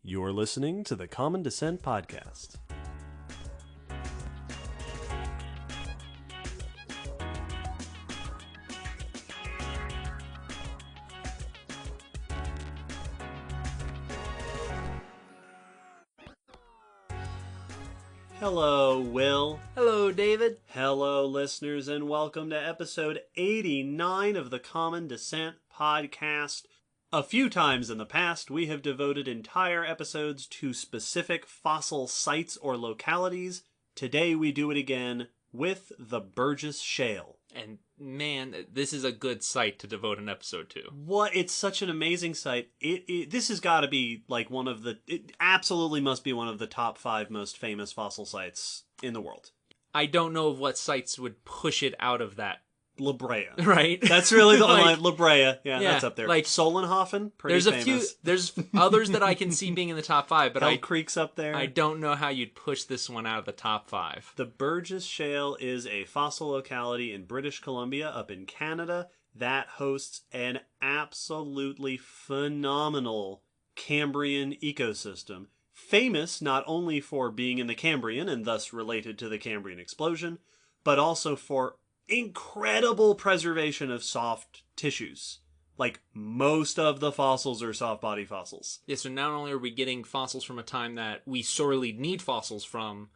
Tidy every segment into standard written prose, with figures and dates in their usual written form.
You're listening to the Common Descent Podcast. Hello, Will. Hello, David. Hello, listeners, and welcome to episode 89 of the Common Descent Podcast. A few times in the past, we have devoted entire episodes to specific fossil sites or localities. Today, we do it again with the Burgess Shale. And man, this is a good site to devote an episode to. What? It's such an amazing site. This has got to be like it absolutely must be one of the top 5 most famous fossil sites in the world. I don't know of what sites would push it out of that. La Brea. Right? That's really the line. La Brea. Yeah, that's up there. Like Solenhofen, pretty famous. There's others that I can see being in the top 5, but Hell Creek's up there. I don't know how you'd push this one out of the top 5. The Burgess Shale is a fossil locality in British Columbia up in Canada that hosts an absolutely phenomenal Cambrian ecosystem. Famous not only for being in the Cambrian and thus related to the Cambrian Explosion, but also for incredible preservation of soft tissues. Like, most of the fossils are soft body fossils. Yeah, so not only are we getting fossils from a time that we sorely need fossils from,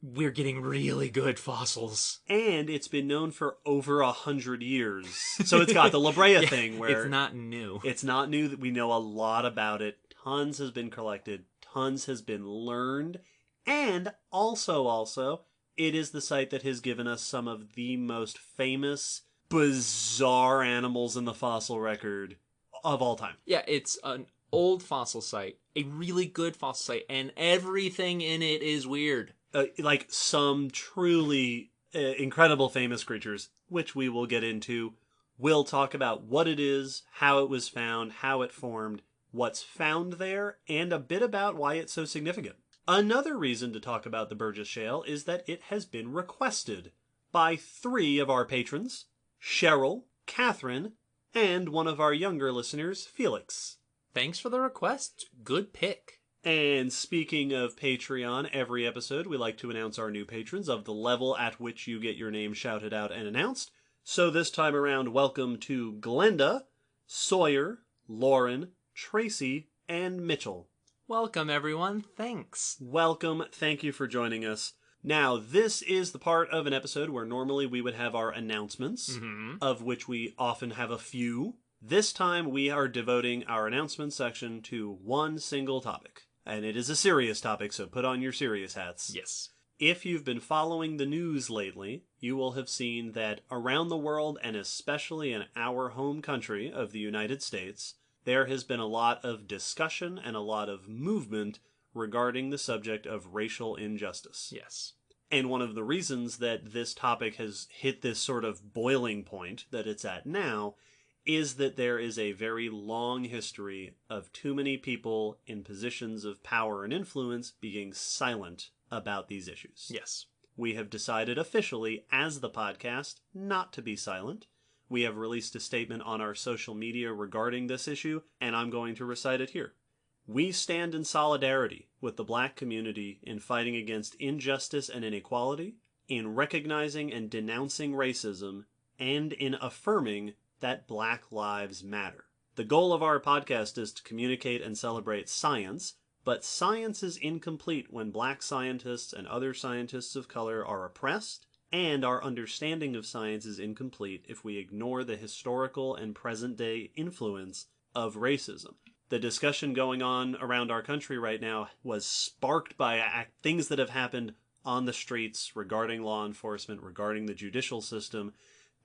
we're getting really good fossils. And it's been known for over 100 years. So it's got the La Brea thing where... It's not new. It's not new. That we know a lot about it. Tons has been collected. Tons has been learned. And also... it is the site that has given us some of the most famous, bizarre animals in the fossil record of all time. Yeah, it's an old fossil site, a really good fossil site, and everything in it is weird. Like some truly incredible famous creatures, which we will get into. We'll talk about what it is, how it was found, how it formed, what's found there, and a bit about why it's so significant. Another reason to talk about the Burgess Shale is that it has been requested by 3 of our patrons, Cheryl, Catherine, and one of our younger listeners, Felix. Thanks for the request. Good pick. And speaking of Patreon, every episode we like to announce our new patrons of the level at which you get your name shouted out and announced. So this time around, welcome to Glenda, Sawyer, Lauren, Tracy, and Mitchell. Welcome, everyone. Thanks. Welcome. Thank you for joining us. Now, this is the part of an episode where normally we would have our announcements, of which we often have a few. This time, we are devoting our announcement section to one single topic. And it is a serious topic, so put on your serious hats. Yes. If you've been following the news lately, you will have seen that around the world, and especially in our home country of the United States, there has been a lot of discussion and a lot of movement regarding the subject of racial injustice. Yes. And one of the reasons that this topic has hit this sort of boiling point that it's at now is that there is a very long history of too many people in positions of power and influence being silent about these issues. Yes. We have decided officially, as the podcast, not to be silent. We have released a statement on our social media regarding this issue, and I'm going to recite it here. We stand in solidarity with the Black community in fighting against injustice and inequality, in recognizing and denouncing racism, and in affirming that Black lives matter. The goal of our podcast is to communicate and celebrate science, but science is incomplete when Black scientists and other scientists of color are oppressed, and our understanding of science is incomplete if we ignore the historical and present-day influence of racism. The discussion going on around our country right now was sparked by things that have happened on the streets regarding law enforcement, regarding the judicial system,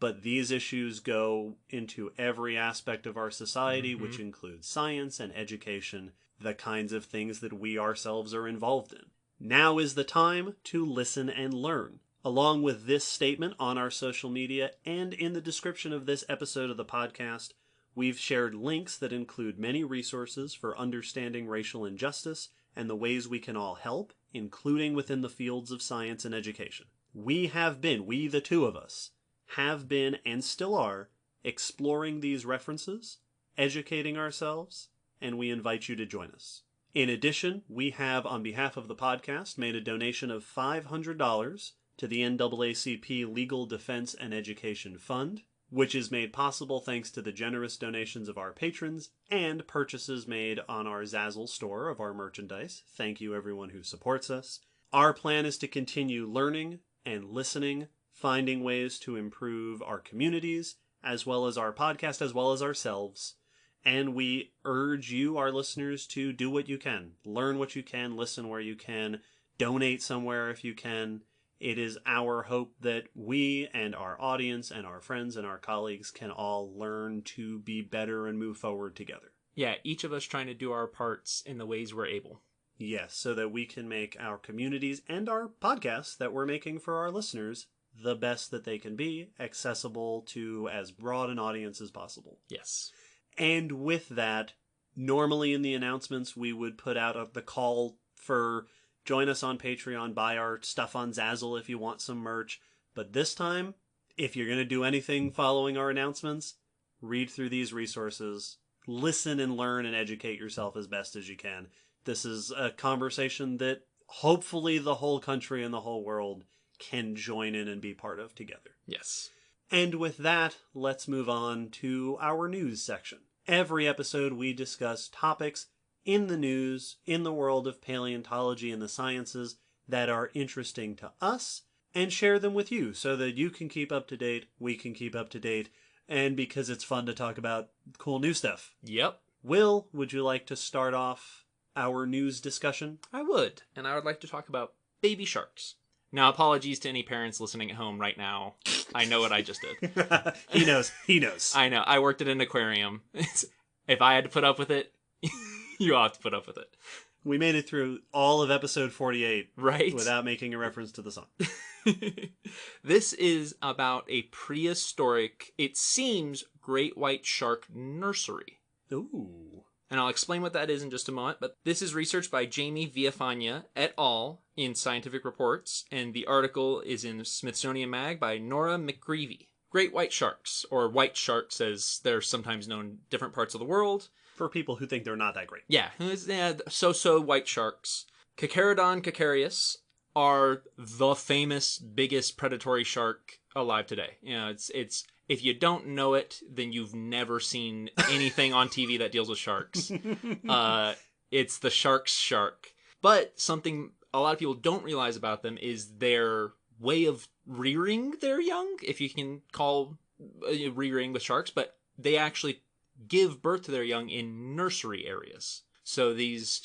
but these issues go into every aspect of our society, which includes science and education, the kinds of things that we ourselves are involved in. Now is the time to listen and learn. Along with this statement on our social media and in the description of this episode of the podcast, we've shared links that include many resources for understanding racial injustice and the ways we can all help, including within the fields of science and education. We, the 2 of us, have been and still are exploring these references, educating ourselves, and we invite you to join us. In addition, we have, on behalf of the podcast, made a donation of $500 to the NAACP Legal Defense and Education Fund, which is made possible thanks to the generous donations of our patrons and purchases made on our Zazzle store of our merchandise. Thank you, everyone who supports us. Our plan is to continue learning and listening, finding ways to improve our communities, as well as our podcast, as well as ourselves. And we urge you, our listeners, to do what you can. Learn what you can, listen where you can, donate somewhere if you can. It is our hope that we and our audience and our friends and our colleagues can all learn to be better and move forward together. Yeah, each of us trying to do our parts in the ways we're able. Yes, so that we can make our communities and our podcasts that we're making for our listeners the best that they can be, accessible to as broad an audience as possible. Yes. And with that, normally in the announcements, we would put out the call for join us on Patreon, buy our stuff on Zazzle if you want some merch. But this time, if you're going to do anything following our announcements, read through these resources, listen and learn and educate yourself as best as you can. This is a conversation that hopefully the whole country and the whole world can join in and be part of together. Yes. And with that, let's move on to our news section. Every episode we discuss topics in the news, in the world of paleontology and the sciences that are interesting to us, and share them with you so that you can keep up to date, we can keep up to date, and because it's fun to talk about cool new stuff. Yep. Will, would you like to start off our news discussion? I would, and I would like to talk about baby sharks. Now, apologies to any parents listening at home right now. I know what I just did. He knows. I know. I worked at an aquarium. If I had to put up with it, you have to put up with it. We made it through all of episode 48 right? Without making a reference to the song. This is about a prehistoric, it seems, great white shark nursery. Ooh. And I'll explain what that is in just a moment, but this is research by Jamie Villafana et al. In Scientific Reports, and the article is in Smithsonian Mag by Nora McGreevy. Great white sharks, or white sharks as they're sometimes known in different parts of the world. For people who think they're not that great. Yeah, so-so white sharks. Carcharodon carcharias are the famous, biggest predatory shark alive today. You know, it's if you don't know it, then you've never seen anything on TV that deals with sharks. It's the shark's shark. But something a lot of people don't realize about them is their way of rearing their young, if you can call rearing with sharks, but they actually give birth to their young in nursery areas. So these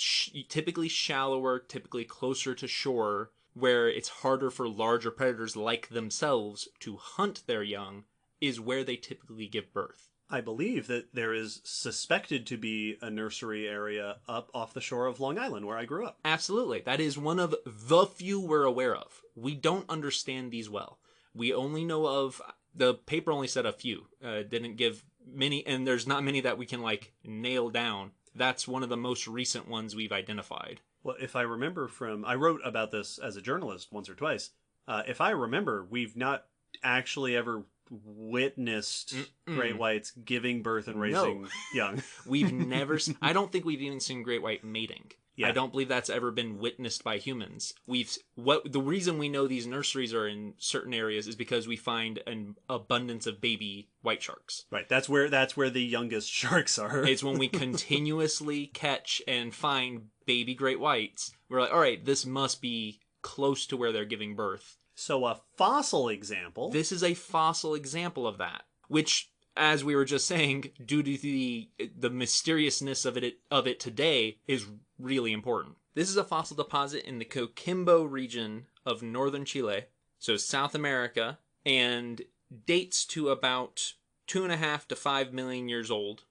typically shallower, typically closer to shore, where it's harder for larger predators like themselves to hunt their young, is where they typically give birth. I believe that there is suspected to be a nursery area up off the shore of Long Island, where I grew up. Absolutely. That is one of the few we're aware of. We don't understand these well. We only know of, the paper only said a few, didn't give many, and there's not many that we can, nail down. That's one of the most recent ones we've identified. Well, if I remember I wrote about this as a journalist once or twice. If I remember, we've not actually ever witnessed great whites giving birth and raising young. We've never I don't think we've even seen great white mating. Yeah. I don't believe that's ever been witnessed by humans. The reason we know these nurseries are in certain areas is because we find an abundance of baby white sharks. Right. That's where the youngest sharks are. It's when we continuously catch and find baby great whites. We're like, all right, this must be close to where they're giving birth. So a fossil example. This is a fossil example of that, which, as we were just saying, due to the mysteriousness of it today, is really important. This is a fossil deposit in the Coquimbo region of northern Chile, so South America, and dates to about 2.5 to 5 million years old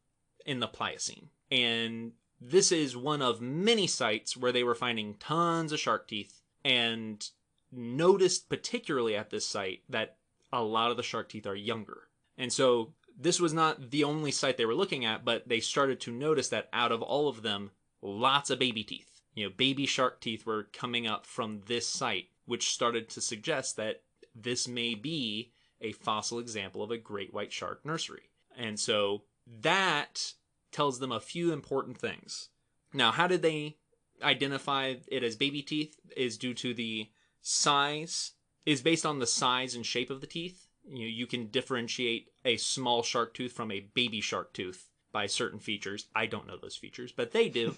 in the Pliocene. And this is one of many sites where they were finding tons of shark teeth, and noticed particularly at this site that a lot of the shark teeth are younger. And so this was not the only site they were looking at, but they started to notice that out of all of them, lots of baby teeth. Baby shark teeth were coming up from this site, which started to suggest that this may be a fossil example of a great white shark nursery. And so that tells them a few important things. Now, how did they identify it as baby teeth is due to the size, is based on the size and shape of the teeth. You can differentiate a small shark tooth from a baby shark tooth by certain features. I don't know those features, but they do.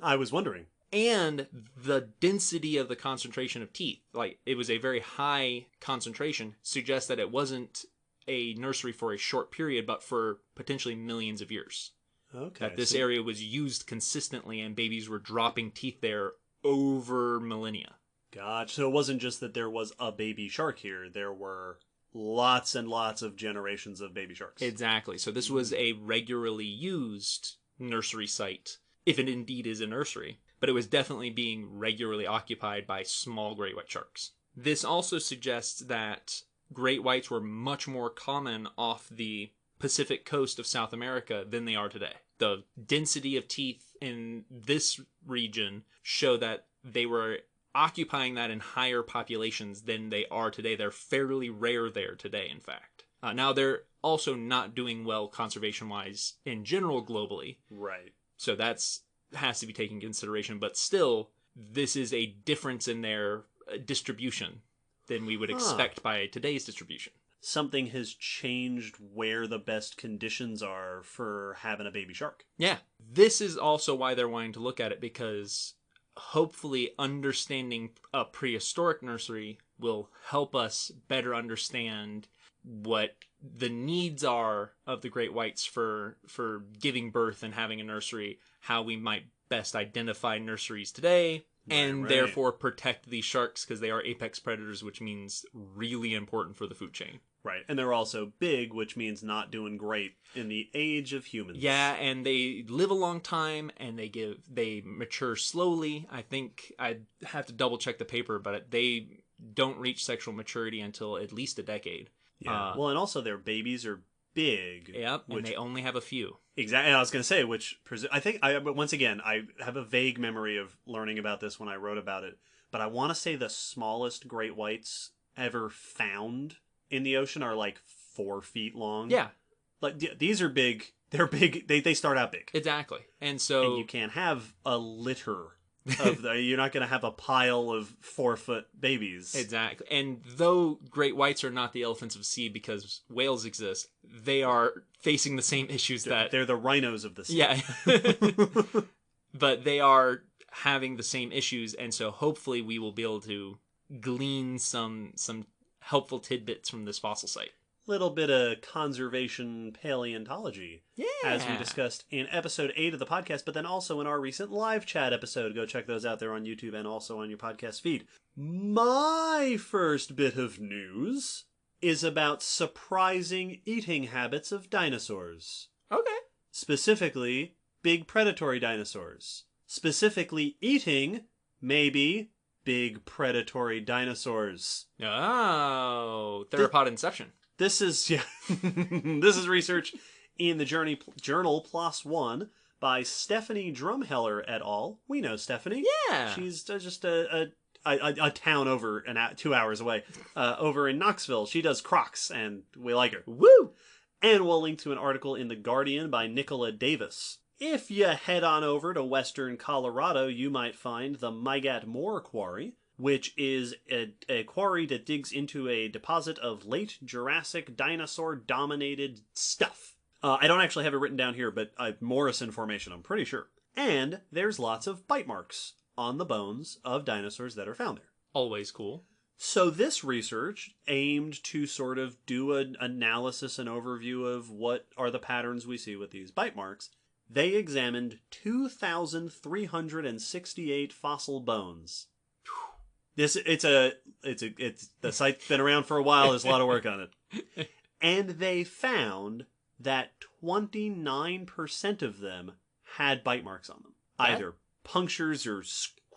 I was wondering. And the density of the concentration of teeth, like it was a very high concentration, suggests that it wasn't a nursery for a short period, but for potentially millions of years. Okay. That this area was used consistently and babies were dropping teeth there over millennia. Gotcha. So it wasn't just that there was a baby shark here. There were lots and lots of generations of baby sharks. Exactly. So this was a regularly used nursery site, if it indeed is a nursery. But it was definitely being regularly occupied by small great white sharks. This also suggests that great whites were much more common off the Pacific coast of South America than they are today. The density of teeth in this region show that they were occupying that in higher populations than they are today. They're fairly rare there today, in fact. Now, they're also not doing well conservation-wise in general globally. Right. So that's has to be taken into consideration. But still, this is a difference in their distribution than we would expect by today's distribution. Something has changed where the best conditions are for having a baby shark. Yeah. This is also why they're wanting to look at it, because hopefully understanding a prehistoric nursery will help us better understand what the needs are of the great whites for giving birth and having a nursery, how we might best identify nurseries today, and therefore protect these sharks, because they are apex predators, which means really important for the food chain. Right, and they're also big, which means not doing great in the age of humans. Yeah, and they live a long time, and they mature slowly. I think I'd have to double check the paper, but they don't reach sexual maturity until at least a decade. Yeah, well, and also their babies are big. Yep, and they only have a few. Exactly, I was going to say, but once again, I have a vague memory of learning about this when I wrote about it, but I want to say the smallest great whites ever found in the ocean are like 4 feet long. Yeah. Like, these are big. They're big. They start out big. Exactly. And you can't have a litter of you're not going to have a pile of 4-foot babies. Exactly. And though great whites are not the elephants of the sea because whales exist, they are facing the same issues they're the rhinos of the sea. Yeah. But they are having the same issues, and so hopefully we will be able to glean some helpful tidbits from this fossil site. Little bit of conservation paleontology. Yeah. As we discussed in episode 8 of the podcast, but then also in our recent live chat episode. Go check those out there on YouTube and also on your podcast feed. My first bit of news is about surprising eating habits of dinosaurs. Okay. Specifically, big predatory dinosaurs. Specifically eating, maybe, big predatory dinosaurs. Oh, theropod inception. This is this is research in the journal PLOS ONE by Stephanie Drumheller et al. We know Stephanie. Yeah, she's just a town over 2 hours away, over in Knoxville. She does crocs, and we like her. Woo! And we'll link to an article in The Guardian by Nicola Davis. If you head on over to western Colorado, you might find the Mygat Moor Quarry, which is a quarry that digs into a deposit of late Jurassic dinosaur-dominated stuff. I don't actually have it written down here, but Morrison Formation, I'm pretty sure. And there's lots of bite marks on the bones of dinosaurs that are found there. Always cool. So this research aimed to sort of do an analysis and overview of what are the patterns we see with these bite marks. They examined 2,368 fossil bones. The site's been around for a while. There's a lot of work on it. And they found that 29% of them had bite marks on them. Either punctures or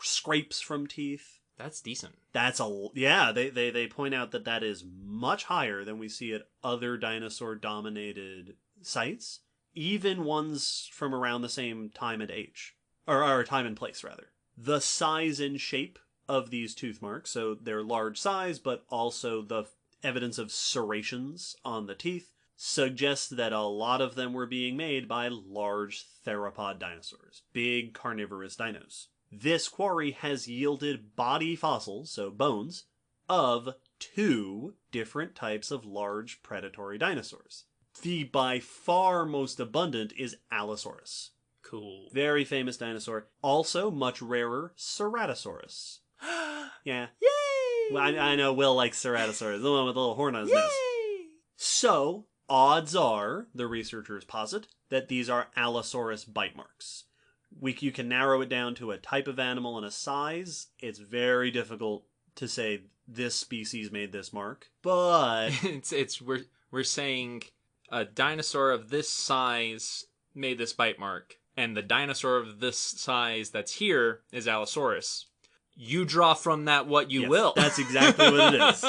scrapes from teeth. That's decent. They point out that is much higher than we see at other dinosaur-dominated sites. Even ones from around the same time and age. Or time and place, rather. The size and shape of these tooth marks, so they're large size, but also the evidence of serrations on the teeth, suggests that a lot of them were being made by large theropod dinosaurs. Big carnivorous dinos. this quarry has yielded body fossils, so bones, of 2 different types of large predatory dinosaurs. The by far most abundant is Allosaurus. Cool. Very famous dinosaur. Also, much rarer, Ceratosaurus. Yeah. Yay! Well, I know Will likes Ceratosaurus, the one with the little horn on his nose. So, odds are, the researchers posit, that these are Allosaurus bite marks. You can narrow it down to a type of animal and a size. It's very difficult to say this species made this mark, but we're saying a dinosaur of this size made this bite mark, and the dinosaur of this size that's here is Allosaurus. You draw from that what you will. That's exactly what it is.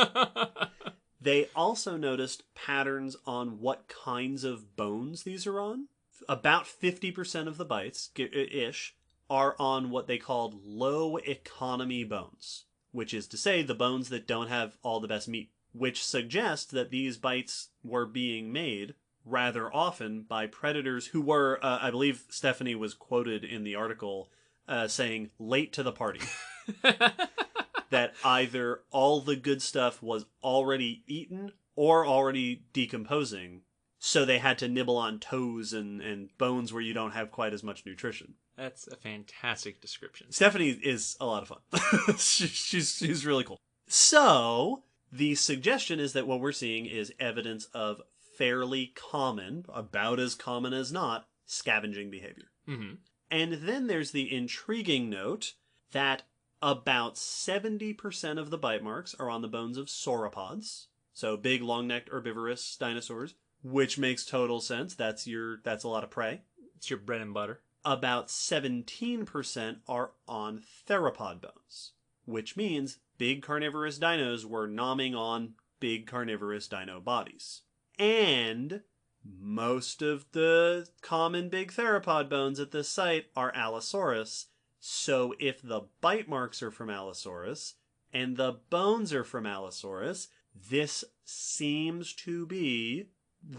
They also noticed patterns on what kinds of bones these are on. About 50% of the bites, ish, are on what they called low economy bones, which is to say the bones that don't have all the best meat, which suggests that these bites were being made rather often by predators who were, I believe Stephanie was quoted in the article saying, late to the party. That either all the good stuff was already eaten or already decomposing, so they had to nibble on toes and bones where you don't have quite as much nutrition. That's a fantastic description. Stephanie is a lot of fun. she's really cool. So, the suggestion is that what we're seeing is evidence of fairly common, about as common as not, scavenging behavior. Mm-hmm. And then there's the intriguing note that about 70% of the bite marks are on the bones of sauropods, so big, long-necked, herbivorous dinosaurs, which makes total sense. That's a lot of prey. It's your bread and butter. About 17% are on theropod bones, which means big carnivorous dinos were nomming on big carnivorous dino bodies. And most of the common big theropod bones at this site are Allosaurus. So if the bite marks are from Allosaurus and the bones are from Allosaurus, this seems to be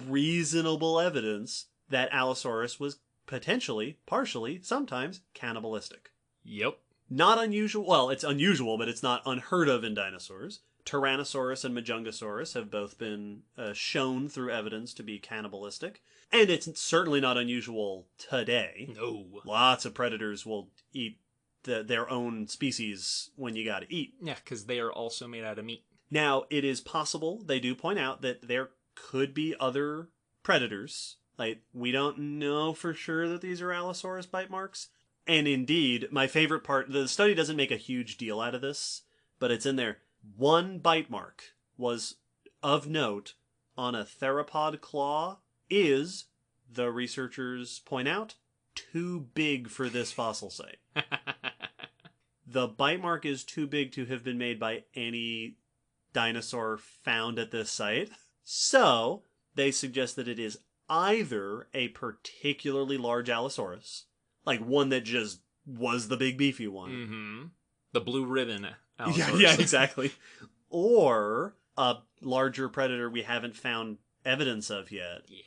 reasonable evidence that Allosaurus was potentially, partially, sometimes cannibalistic. Yep. Not unusual. Well, it's unusual, but it's not unheard of in dinosaurs. Tyrannosaurus and Majungasaurus have both been shown through evidence to be cannibalistic. And it's certainly not unusual today. No. Lots of predators will eat their own species when you gotta eat. Yeah, because they are also made out of meat. Now, it is possible, they do point out, that there could be other predators. Like, we don't know for sure that these are Allosaurus bite marks. And indeed, my favorite part, the study doesn't make a huge deal out of this, but it's in there. One bite mark was of note on a theropod claw is, the researchers point out, too big for this fossil site. The bite mark is too big to have been made by any dinosaur found at this site. So, they suggest that it is either a particularly large Allosaurus, like one that just was the big beefy one. Mm-hmm. The blue ribbon Allosaurus. Yeah, exactly. Or a larger predator we haven't found evidence of yet. Yeah.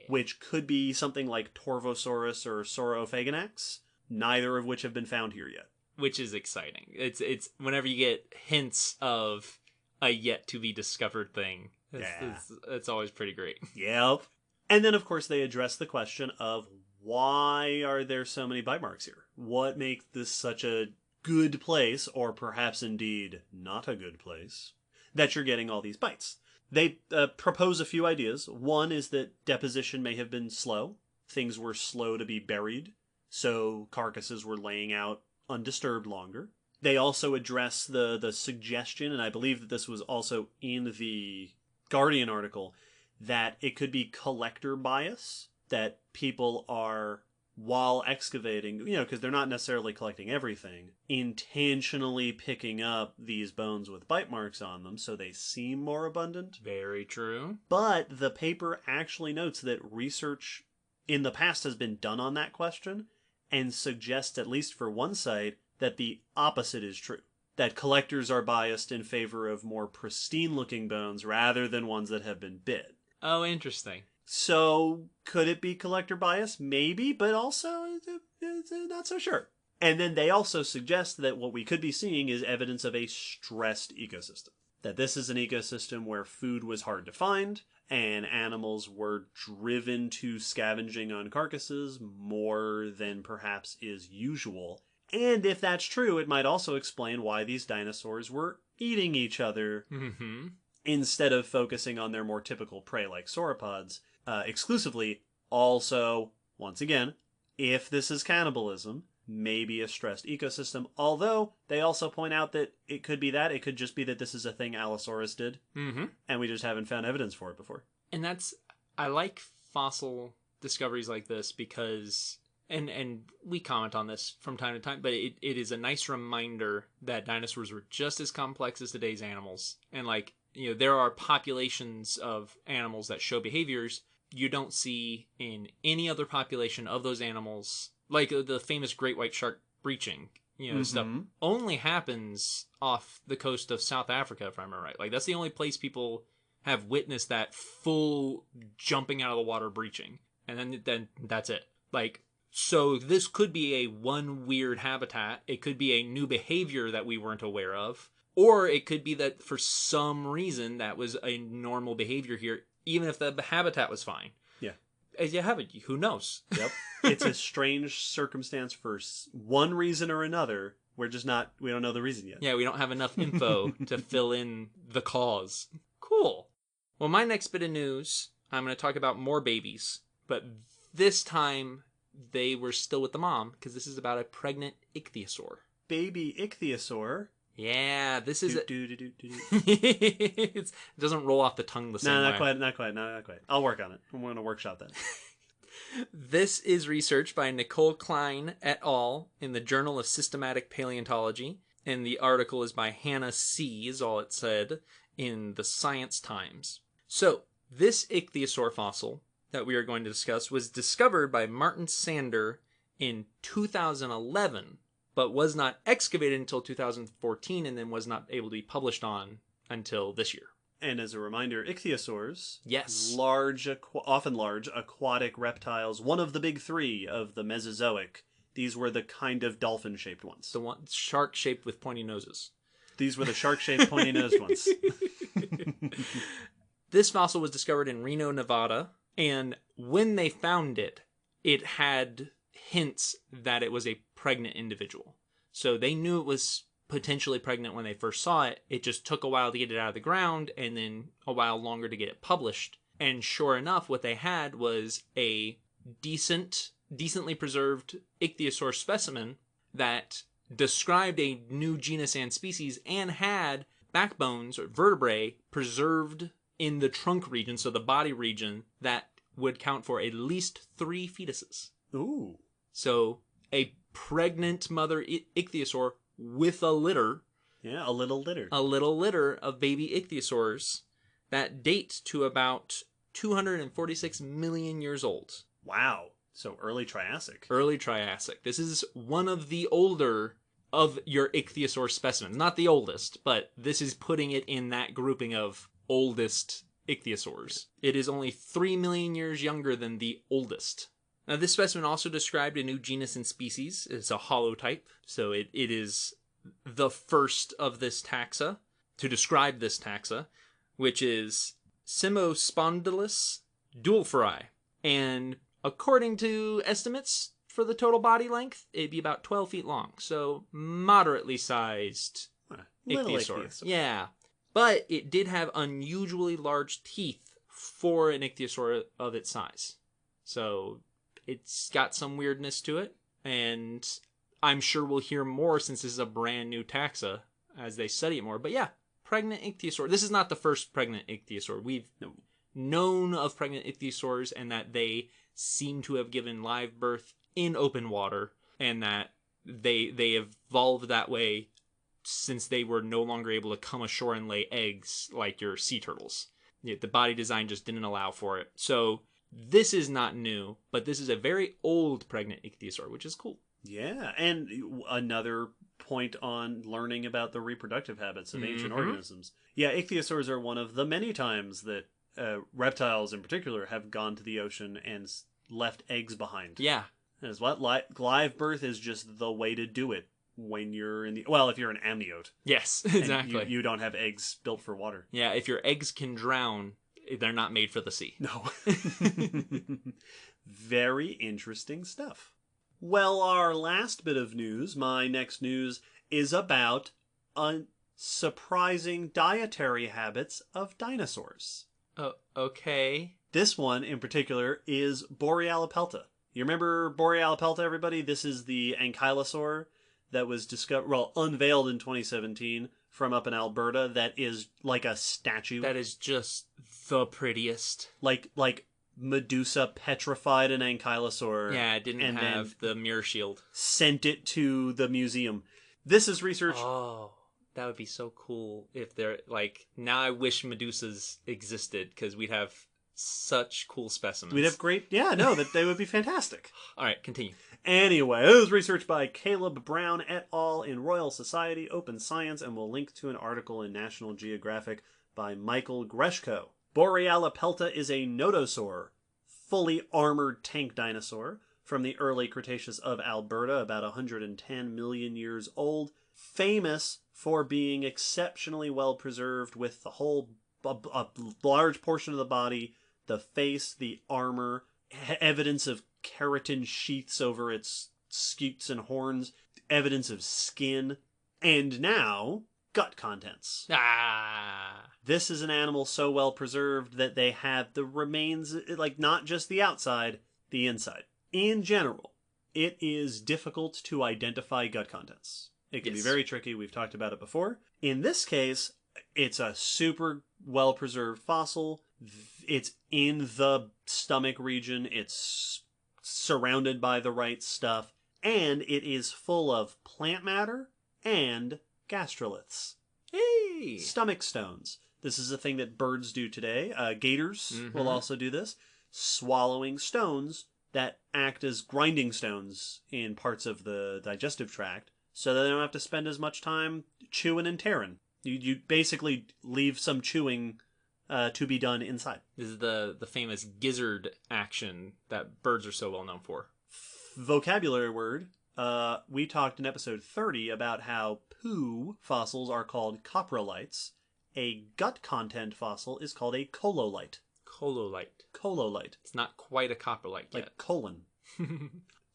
Which could be something like Torvosaurus or Saurophaganax, neither of which have been found here yet. Which is exciting. It's whenever you get hints of a yet to be discovered thing. It's always pretty great. Yep. And then, of course, they address the question of why are there so many bite marks here? What makes this such a good place, or perhaps indeed not a good place, that you're getting all these bites? They propose a few ideas. One is that deposition may have been slow. Things were slow to be buried, so carcasses were laying out undisturbed longer. They also address the suggestion, and I believe that this was also in the Guardian article, that it could be collector bias, that people are, while excavating, because they're not necessarily collecting everything, intentionally picking up these bones with bite marks on them so they seem more abundant. Very true. But the paper actually notes that research in the past has been done on that question and suggests, at least for one site, that the opposite is true. That collectors are biased in favor of more pristine-looking bones rather than ones that have been bit. Oh, interesting. So, could it be collector bias? Maybe, but also not so sure. And then they also suggest that what we could be seeing is evidence of a stressed ecosystem. That this is an ecosystem where food was hard to find, and animals were driven to scavenging on carcasses more than perhaps is usual. And if that's true, it might also explain why these dinosaurs were eating each other instead of focusing on their more typical prey like sauropods exclusively. Also, once again, if this is cannibalism, maybe a stressed ecosystem, although they also point out that it could be that. It could just be that this is a thing Allosaurus did, and we just haven't found evidence for it before. And I like fossil discoveries like this because, and we comment on this from time to time, but it is a nice reminder that dinosaurs were just as complex as today's animals. And like, you know, there are populations of animals that show behaviors you don't see in any other population of those animals. Like the famous great white shark breaching, you know, stuff only happens off the coast of South Africa, if I remember right. Like, that's the only place people have witnessed that full jumping out of the water breaching. And then that's it. Like, so this could be a one weird habitat. It could be a new behavior that we weren't aware of. Or it could be that for some reason that was a normal behavior here, even if the habitat was fine. Yeah. As you have it, who knows? Yep. It's a strange circumstance for one reason or another. We don't know the reason yet. Yeah, we don't have enough info to fill in the cause. Cool. Well, my next bit of news, I'm going to talk about more babies. But this time, they were still with the mom, because this is about a pregnant ichthyosaur. Baby ichthyosaur? Yeah, this is it doesn't roll off the tongue the same way. Not quite. I'll work on it. I'm going to workshop that. This is research by Nicole Klein et al. In the Journal of Systematic Paleontology, and the article is by Hannah C., is all it said, in the Science Times. So, this ichthyosaur fossil that we are going to discuss was discovered by Martin Sander in 2011, but was not excavated until 2014 and then was not able to be published on until this year. And as a reminder, ichthyosaurs, yes, often large aquatic reptiles, one of the big three of the Mesozoic. These were the kind of dolphin-shaped ones. The one shark-shaped with pointy noses. These were the shark-shaped pointy-nosed ones. This fossil was discovered in Reno, Nevada, and when they found it, it had hints that it was a pregnant individual. So they knew it was potentially pregnant when they first saw it. It just took a while to get it out of the ground and then a while longer to get it published. And sure enough, what they had was a decently preserved ichthyosaur specimen that described a new genus and species and had backbones or vertebrae preserved in the trunk region, so the body region, that would count for at least 3 fetuses. Ooh. So a pregnant mother ichthyosaur with a litter. Yeah, a little litter. A little litter of baby ichthyosaurs that date to about 246 million years old. Wow. So early Triassic. Early Triassic. This is one of the older of your ichthyosaur specimens. Not the oldest, but this is putting it in that grouping of oldest ichthyosaurs. It is only 3 million years younger than the oldest. Now, this specimen also described a new genus and species. It's a holotype, so it is the first of this taxa to describe this taxa, which is Simospondylus dualferi. And according to estimates for the total body length, it'd be about 12 feet long, so moderately sized ichthyosaur. Yeah, but it did have unusually large teeth for an ichthyosaur of its size. So it's got some weirdness to it, and I'm sure we'll hear more since this is a brand new taxa as they study it more. But yeah, pregnant ichthyosaur. This is not the first pregnant ichthyosaur. We've known of pregnant ichthyosaurs and that they seem to have given live birth in open water, and that they evolved that way since they were no longer able to come ashore and lay eggs like your sea turtles. The body design just didn't allow for it. So this is not new, but this is a very old pregnant ichthyosaur, which is cool. Yeah, and another point on learning about the reproductive habits of ancient organisms. Yeah, ichthyosaurs are one of the many times that reptiles in particular have gone to the ocean and left eggs behind. Yeah. Is what? Live birth is just the way to do it when you're in the... Well, if you're an amniote. Yes, And exactly. you don't have eggs built for water. Yeah, if your eggs can drown, they're not made for the sea. No. Very interesting stuff. Well, our last bit of news, my next news, is about surprising dietary habits of dinosaurs. Okay. This one in particular is Borealopelta. You remember Borealopelta, everybody? This is the ankylosaur that was unveiled in 2017 from up in Alberta. That is like a statue. That is just the prettiest. Like Medusa petrified an ankylosaur. Yeah, it didn't have the mirror shield. Sent it to the museum. This is research. Oh, that would be so cool if they're like. Now I wish Medusas existed because we'd have such cool specimens. We'd have great. Yeah, no, that they would be fantastic. All right, continue. Anyway, it was researched by Caleb Brown et al. In Royal Society Open Science, and we'll link to an article in National Geographic by Michael Greshko. Borealopelta is a nodosaur, fully armored tank dinosaur from the early Cretaceous of Alberta, about 110 million years old, famous for being exceptionally well preserved with the whole, a large portion of the body, the face, the armor, evidence of keratin sheaths over its scutes and horns, evidence of skin, and now gut contents. This is an animal so well preserved that they have the remains, like not just the outside, the inside. In general, it is difficult to identify gut contents. It can be very tricky. We've talked about it before. In this case, it's a super well preserved fossil. It's in the stomach region. It's surrounded by the right stuff. And it is full of plant matter and gastroliths. Hey! Stomach stones. This is a thing that birds do today. Gators will also do this. Swallowing stones that act as grinding stones in parts of the digestive tract so that they don't have to spend as much time chewing and tearing. You basically leave some chewing to be done inside. This is the famous gizzard action that birds are so well known for. Vocabulary word. We talked in episode 30 about how poo fossils are called coprolites. A gut content fossil is called a cololite. Cololite. It's not quite a coprolite yet. Like colon.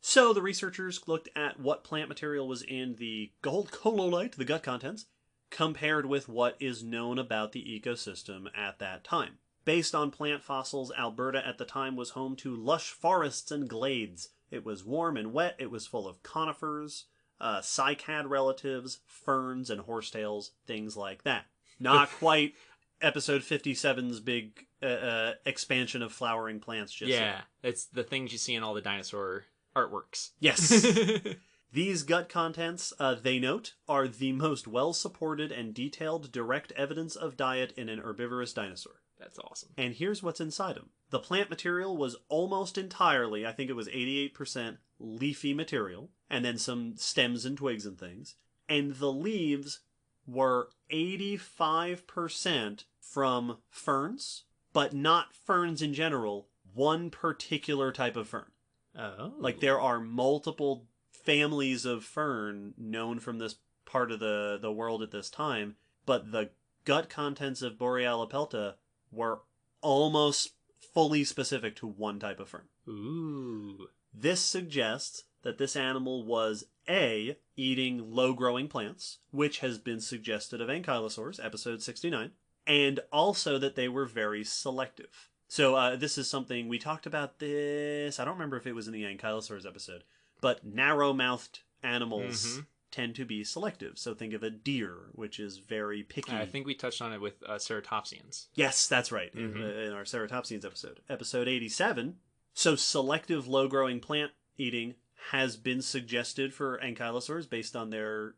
So the researchers looked at what plant material was in the cololite, the gut contents, compared with what is known about the ecosystem at that time. Based on plant fossils, Alberta at the time was home to lush forests and glades. It was warm and wet. It was full of conifers, cycad relatives, ferns, and horsetails, things like that. Not quite episode 57's big expansion of flowering plants just yet. It's the things you see in all the dinosaur artworks. Yes. These gut contents, they note, are the most well-supported and detailed direct evidence of diet in an herbivorous dinosaur. That's awesome. And here's what's inside them. The plant material was almost entirely, I think it was 88%, leafy material, and then some stems and twigs and things. And the leaves were 85% from ferns, but not ferns in general, one particular type of fern. Oh. Like there are multiple families of fern known from this part of the world at this time, but the gut contents of Borealopelta were almost fully specific to one type of fern. Ooh. This suggests that this animal was A, eating low-growing plants, which has been suggested of ankylosaurs, episode 69, and also that they were very selective. So this is something, we talked about this, I don't remember if it was in the ankylosaurs episode, but narrow-mouthed animals tend to be selective. So think of a deer, which is very picky. I think we touched on it with ceratopsians. Yes, that's right, in our ceratopsians episode. Episode 87. So selective low-growing plant eating has been suggested for ankylosaurs based on their,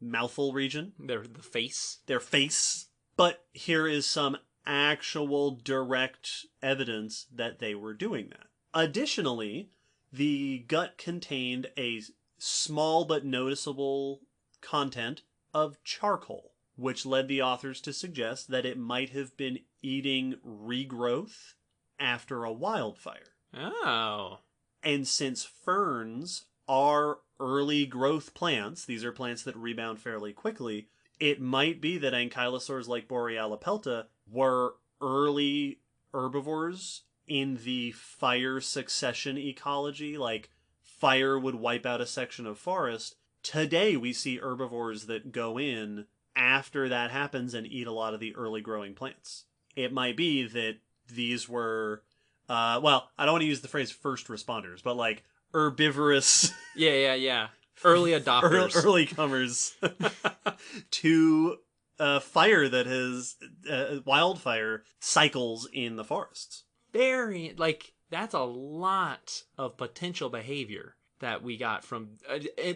mouthful region. The face. Their face. But here is some actual direct evidence that they were doing that. Additionally, the gut contained a small but noticeable content of charcoal, which led the authors to suggest that it might have been eating regrowth after a wildfire. Oh. And since ferns are early growth plants, these are plants that rebound fairly quickly, it might be that ankylosaurs like Borealopelta were early herbivores in the fire succession ecology. Like, fire would wipe out a section of forest. Today we see herbivores that go in after that happens and eat a lot of the early growing plants. It might be that these were, well, I don't want to use the phrase first responders, but like herbivorous. Yeah. Early adopters. Early comers to fire that has wildfire cycles in the forests. That's a lot of potential behavior that we got from,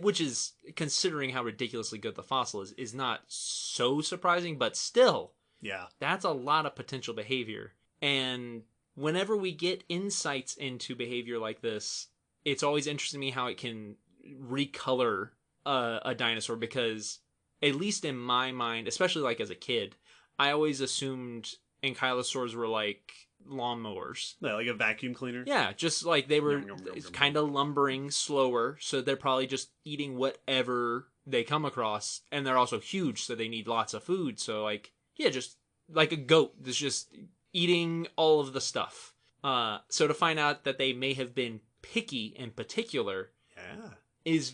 which is, considering how ridiculously good the fossil is not so surprising, but still, yeah, that's a lot of potential behavior. And whenever we get insights into behavior like this, it's always interesting to me how it can recolor a dinosaur, because at least in my mind, especially like as a kid, I always assumed ankylosaurs were like lawnmowers. Yeah, like a vacuum cleaner. Yeah, just like they were kind of lumbering slower, so they're probably just eating whatever they come across, and they're also huge, so they need lots of food. So like, yeah, just like a goat that's just eating all of the stuff. So to find out that they may have been picky in particular, yeah, is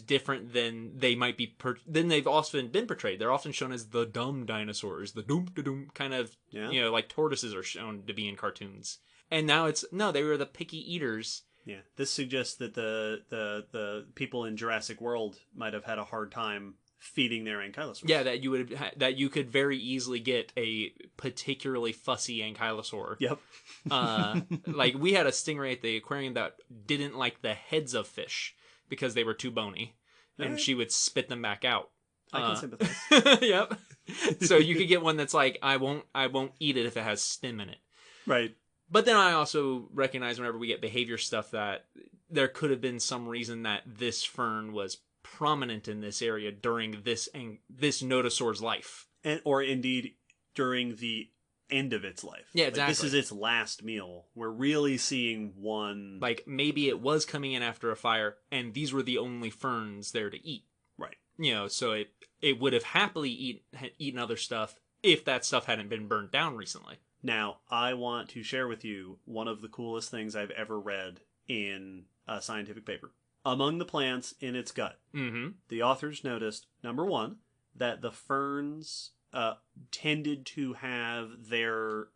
different than they might be than they've often been portrayed. They're often shown as the dumb dinosaurs, the doom kind of, you know, like tortoises are shown to be in cartoons. And now they were the picky eaters. Yeah, this suggests that the people in Jurassic World might have had a hard time feeding their ankylosaurs. Yeah, that you could very easily get a particularly fussy ankylosaur. Yep. Like we had a stingray at the aquarium that didn't like the heads of fish because they were too bony, and she would spit them back out. I can sympathize. Yep. So you could get one that's like, I won't eat it if it has stem in it. Right. But then I also recognize whenever we get behavior stuff that there could have been some reason that this fern was prominent in this area during this nodosaur's life, or indeed during the end of its life. Yeah, exactly. Like, this is its last meal. We're really seeing one. Like maybe it was coming in after a fire, and these were the only ferns there to eat. Right. You know, so it would have happily eaten other stuff if that stuff hadn't been burned down recently. Now, I want to share with you one of the coolest things I've ever read in a scientific paper. Among the plants in its gut, the authors noticed, number one, that the ferns tended to have their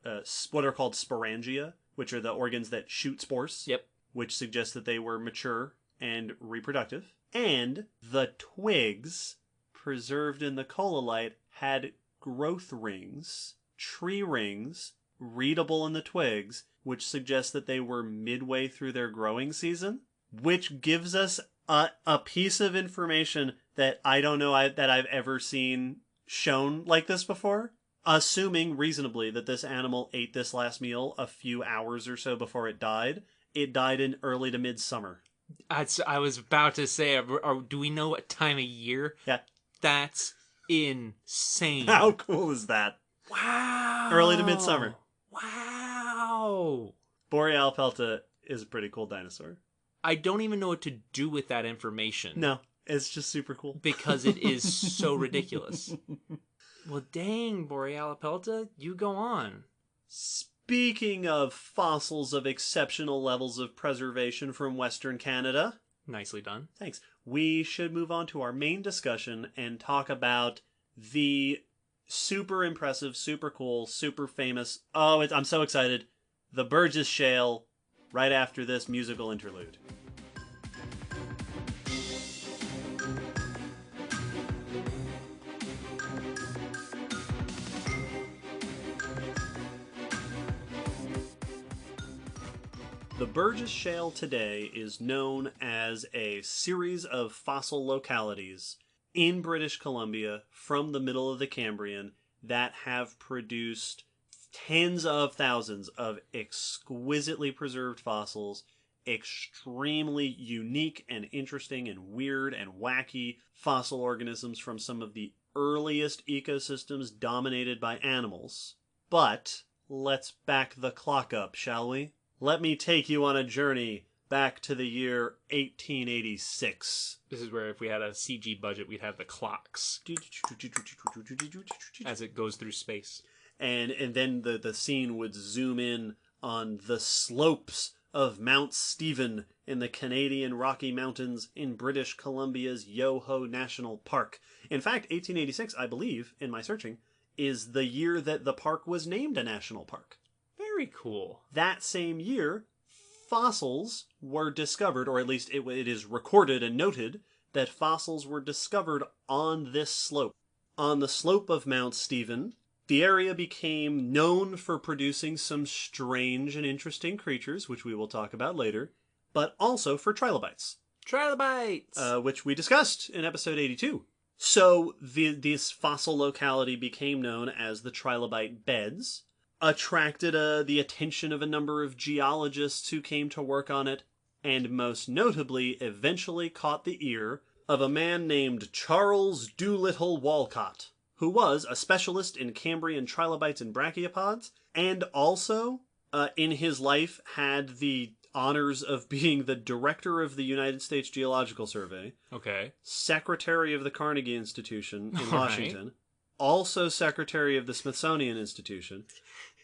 what are called sporangia, which are the organs that shoot spores. Yep. Which suggests that they were mature and reproductive. And the twigs preserved in the cololite had growth rings, tree rings, readable in the twigs, which suggests that they were midway through their growing season, which gives us a piece of information that I don't know that I've ever seen shown like this before. Assuming reasonably that this animal ate this last meal a few hours or so before it died in early to midsummer. I was about to say, do we know what time of year? Yeah. That's insane. How cool is that? Wow. Early to midsummer. Wow. Borealopelta is a pretty cool dinosaur. I don't even know what to do with that information. No, it's just super cool. Because it is so ridiculous. Well, dang, Borealopelta, you go on. Speaking of fossils of exceptional levels of preservation from Western Canada. Nicely done. Thanks. We should move on to our main discussion and talk about the super impressive, super cool, super famous, I'm so excited, the Burgess Shale, right after this musical interlude. The Burgess Shale today is known as a series of fossil localities in British Columbia from the middle of the Cambrian that have produced tens of thousands of exquisitely preserved fossils, extremely unique and interesting and weird and wacky fossil organisms from some of the earliest ecosystems dominated by animals. But let's back the clock up, shall we? let me take you on a journey back to the year 1886. This is where if we had a CG budget, we'd have the clocks as it goes through space. And then the scene would zoom in on the slopes of Mount Stephen in the Canadian Rocky Mountains in British Columbia's Yoho National Park. In fact, 1886, I believe, in my searching, is the year that the park was named a national park. Very cool. That same year, fossils were discovered, or at least it is recorded and noted, that fossils were discovered on this slope. On the slope of Mount Stephen, the area became known for producing some strange and interesting creatures, which we will talk about later, but also for trilobites. Trilobites! Which we discussed in episode 82. So this fossil locality became known as the trilobite beds, attracted the attention of a number of geologists who came to work on it, and most notably eventually caught the ear of a man named Charles Doolittle Walcott, who was a specialist in Cambrian trilobites and brachiopods, and also, in his life, had the honors of being the director of the United States Geological Survey, okay, secretary of the Carnegie Institution in All Washington, right. also secretary of the Smithsonian Institution,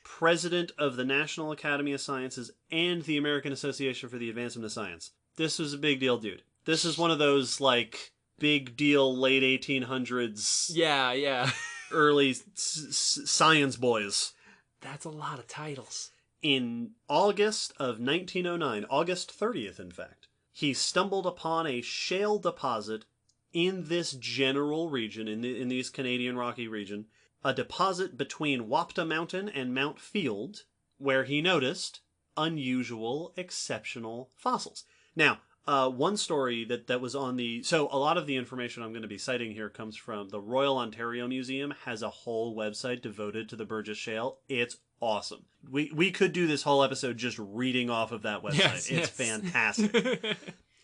president of the National Academy of Sciences, and the American Association for the Advancement of Science. This was a big deal dude. This is one of those, like, big deal late 1800s, yeah, early science boys. That's a lot of titles. In August of 1909, August 30th, in fact, he stumbled upon a shale deposit in this general region, in these Canadian Rocky region, a deposit between Wapta Mountain and Mount Field, where he noticed unusual, exceptional fossils. Now, one story that was on the... So a lot of the information I'm going to be citing here comes from the Royal Ontario Museum, has a whole website devoted to the Burgess Shale. It's awesome. We could do this whole episode just reading off of that website. It's fantastic.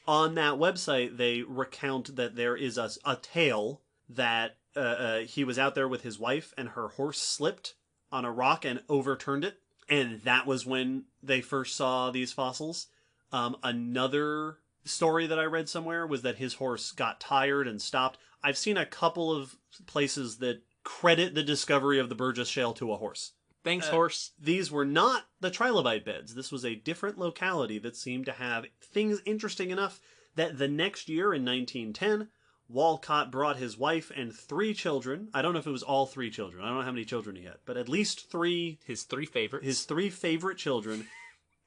On that website, they recount that there is a tale that he was out there with his wife and her horse slipped on a rock and overturned it. And that was when they first saw these fossils. Another story that I read somewhere was that his horse got tired and stopped. I've seen a couple of places that credit the discovery of the Burgess Shale to a horse. Thanks, horse. These were not the trilobite beds. This was a different locality that seemed to have things interesting enough that the next year in 1910, Walcott brought his wife and 3 children. I don't know if it was all 3 children. I don't know how many children he had, but at least 3. His 3 favorites. His 3 favorite children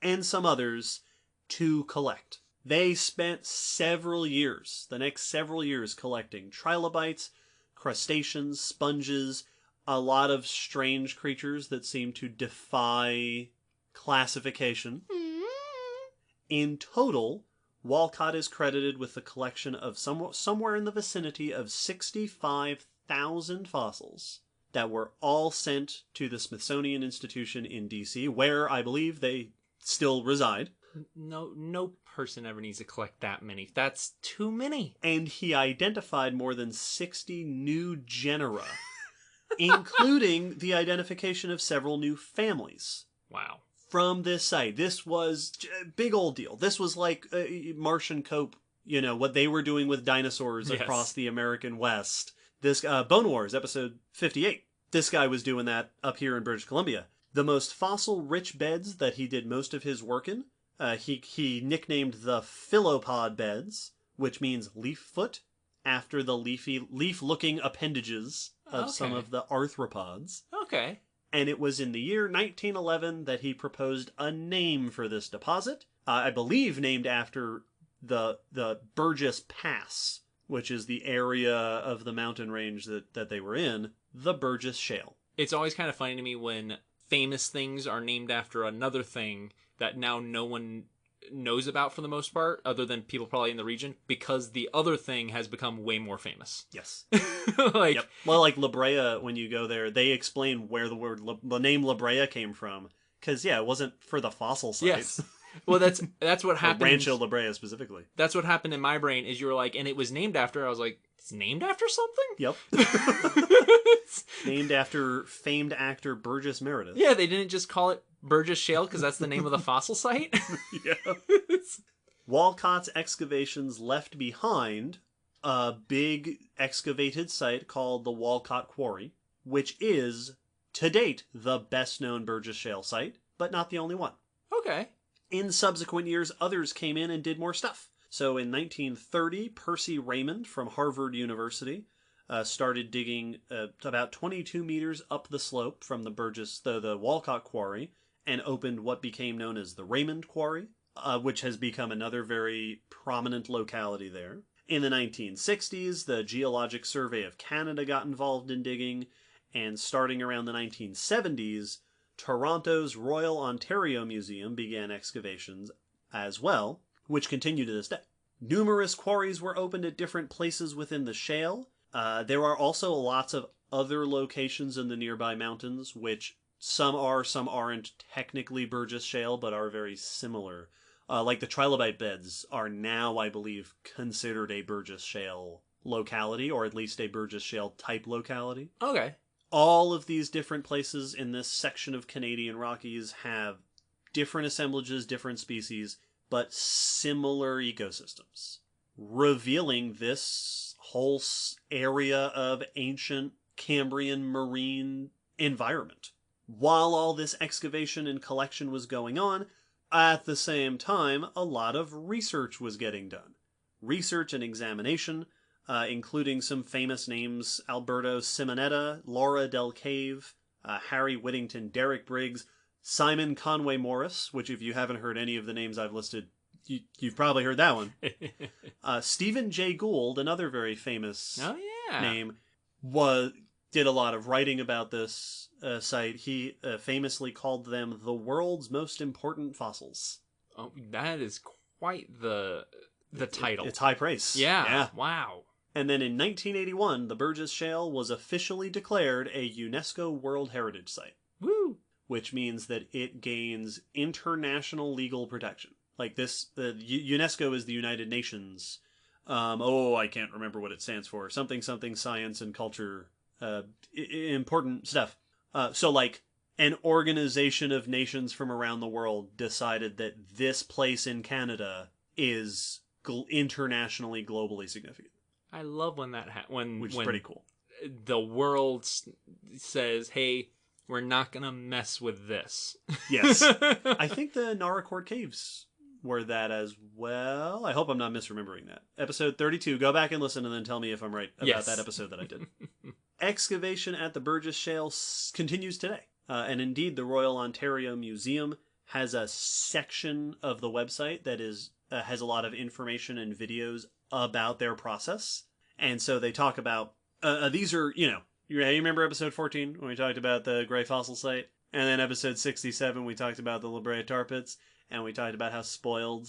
and some others to collect. They spent the next several years collecting trilobites, crustaceans, sponges, a lot of strange creatures that seem to defy classification. In total, Walcott is credited with the collection of somewhere in the vicinity of 65,000 fossils that were all sent to the Smithsonian Institution in D.C., where I believe they still reside. No person ever needs to collect that many. That's too many. And he identified more than 60 new genera, including the identification of several new families. Wow. From this site. This was a big old deal. This was like Martian Cope, what they were doing with dinosaurs across the American West. This Bone Wars, episode 58. This guy was doing that up here in British Columbia. The most fossil-rich beds that he did most of his work in, he nicknamed the phylopod beds, which means leaf foot, after the leaf-looking appendages of some of the arthropods. Okay. And it was in the year 1911 that he proposed a name for this deposit, I believe named after the Burgess Pass, which is the area of the mountain range that they were in, the Burgess Shale. It's always kind of funny to me when famous things are named after another thing that now no one knows about for the most part, other than people probably in the region, because the other thing has become way more famous. Yes. Yep. Well, like La Brea, when you go there, they explain where the name La Brea came from. Because, it wasn't for the fossil sites. Yes. Well, that's what happened. Rancho La Brea specifically. That's what happened in my brain, is you were like, and it was named after, I was like, It's named after something? Yep. Named after famed actor Burgess Meredith. Yeah, they didn't just call it Burgess Shale because that's the name of the fossil site? Yeah. Walcott's excavations left behind a big excavated site called the Walcott Quarry, which is, to date, the best-known Burgess Shale site, but not the only one. Okay. In subsequent years, others came in and did more stuff. So in 1930, Percy Raymond from Harvard University started digging about 22 meters up the slope from the Walcott Quarry, and opened what became known as the Raymond Quarry, which has become another very prominent locality there. In the 1960s, the Geologic Survey of Canada got involved in digging, and starting around the 1970s, Toronto's Royal Ontario Museum began excavations as well, which continue to this day. Numerous quarries were opened at different places within the shale. There are also lots of other locations in the nearby mountains, which some are, some aren't technically Burgess Shale, but are very similar. Like the trilobite beds are now, I believe, considered a Burgess Shale locality, or at least a Burgess Shale type locality. Okay. All of these different places in this section of Canadian Rockies have different assemblages, different species, but similar ecosystems, revealing this whole area of ancient Cambrian marine environment. While all this excavation and collection was going on, at the same time, a lot of research was getting done. Research and examination, including some famous names: Alberto Simonetta, Laura Del Cave, Harry Whittington, Derek Briggs, Simon Conway Morris, which if you haven't heard any of the names I've listed, you've probably heard that one. Stephen Jay Gould, another very famous name, did a lot of writing about this site. He famously called them the world's most important fossils. Oh, that is quite the title. It's high praise. Yeah. Wow. And then in 1981, the Burgess Shale was officially declared a UNESCO World Heritage Site. Woo! Which means that it gains international legal protection. Like this, UNESCO is the United Nations. I can't remember what it stands for. Something, science and culture. Important stuff. So like an organization of nations from around the world decided that this place in Canada is internationally, globally significant. I love when that which is pretty cool. The world says, "Hey, we're not gonna mess with this." Yes, I think the Naracoorte Caves were that as well. I hope I'm not misremembering that. Episode 32. Go back and listen, and then tell me if I'm right about that episode that I did. Excavation at the Burgess Shale continues today, and indeed, the Royal Ontario Museum has a section of the website that has a lot of information and videos about their process. And so they talk about these are, you remember episode 14 when we talked about the Gray Fossil Site, and then episode 67 we talked about the La Brea tar pits, and we talked about how spoiled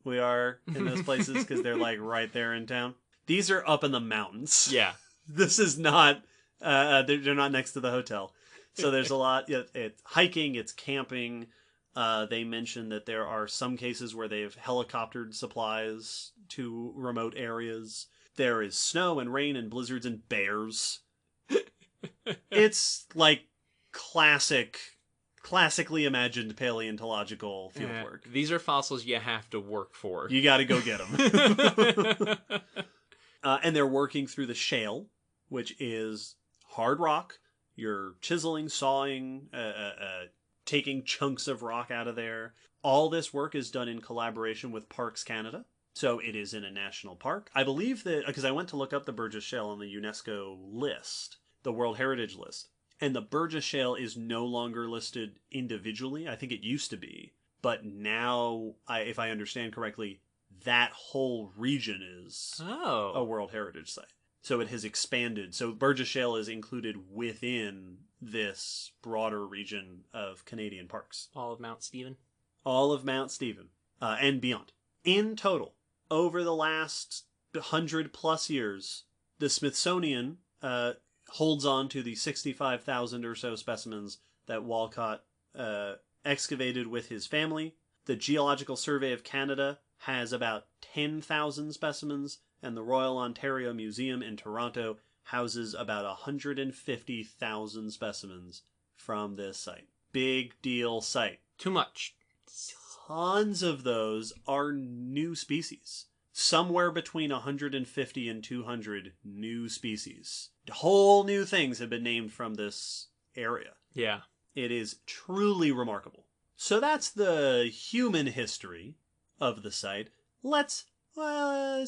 we are in those places because they're like right there in town. These are up in the mountains. Yeah, this is not they're not next to the hotel, so there's a lot. It's hiking, it's camping. They mentioned that there are some cases where they've helicoptered supplies to remote areas. There is snow and rain and blizzards and bears. It's like classically imagined paleontological fieldwork. These are fossils you have to work for. You got to go get them. And they're working through the shale, which is hard rock. You're chiseling, sawing, taking chunks of rock out of there. All this work is done in collaboration with Parks Canada. So it is in a national park. I believe that, because I went to look up the Burgess Shale on the UNESCO list, the World Heritage list, and the Burgess Shale is no longer listed individually. I think it used to be. But now, if I understand correctly, that whole region is a World Heritage Site. So it has expanded. So Burgess Shale is included within this broader region of Canadian parks. All of Mount Stephen? All of Mount Stephen. And beyond. In total, over the last 100+ years, the Smithsonian holds on to the 65,000 or so specimens that Walcott excavated with his family. The Geological Survey of Canada has about 10,000 specimens, and the Royal Ontario Museum in Toronto houses about 150,000 specimens from this site. Big deal site. Too much. Tons of those are new species. Somewhere between 150 and 200 new species. Whole new things have been named from this area. Yeah. It is truly remarkable. So that's the human history of the site. Let's go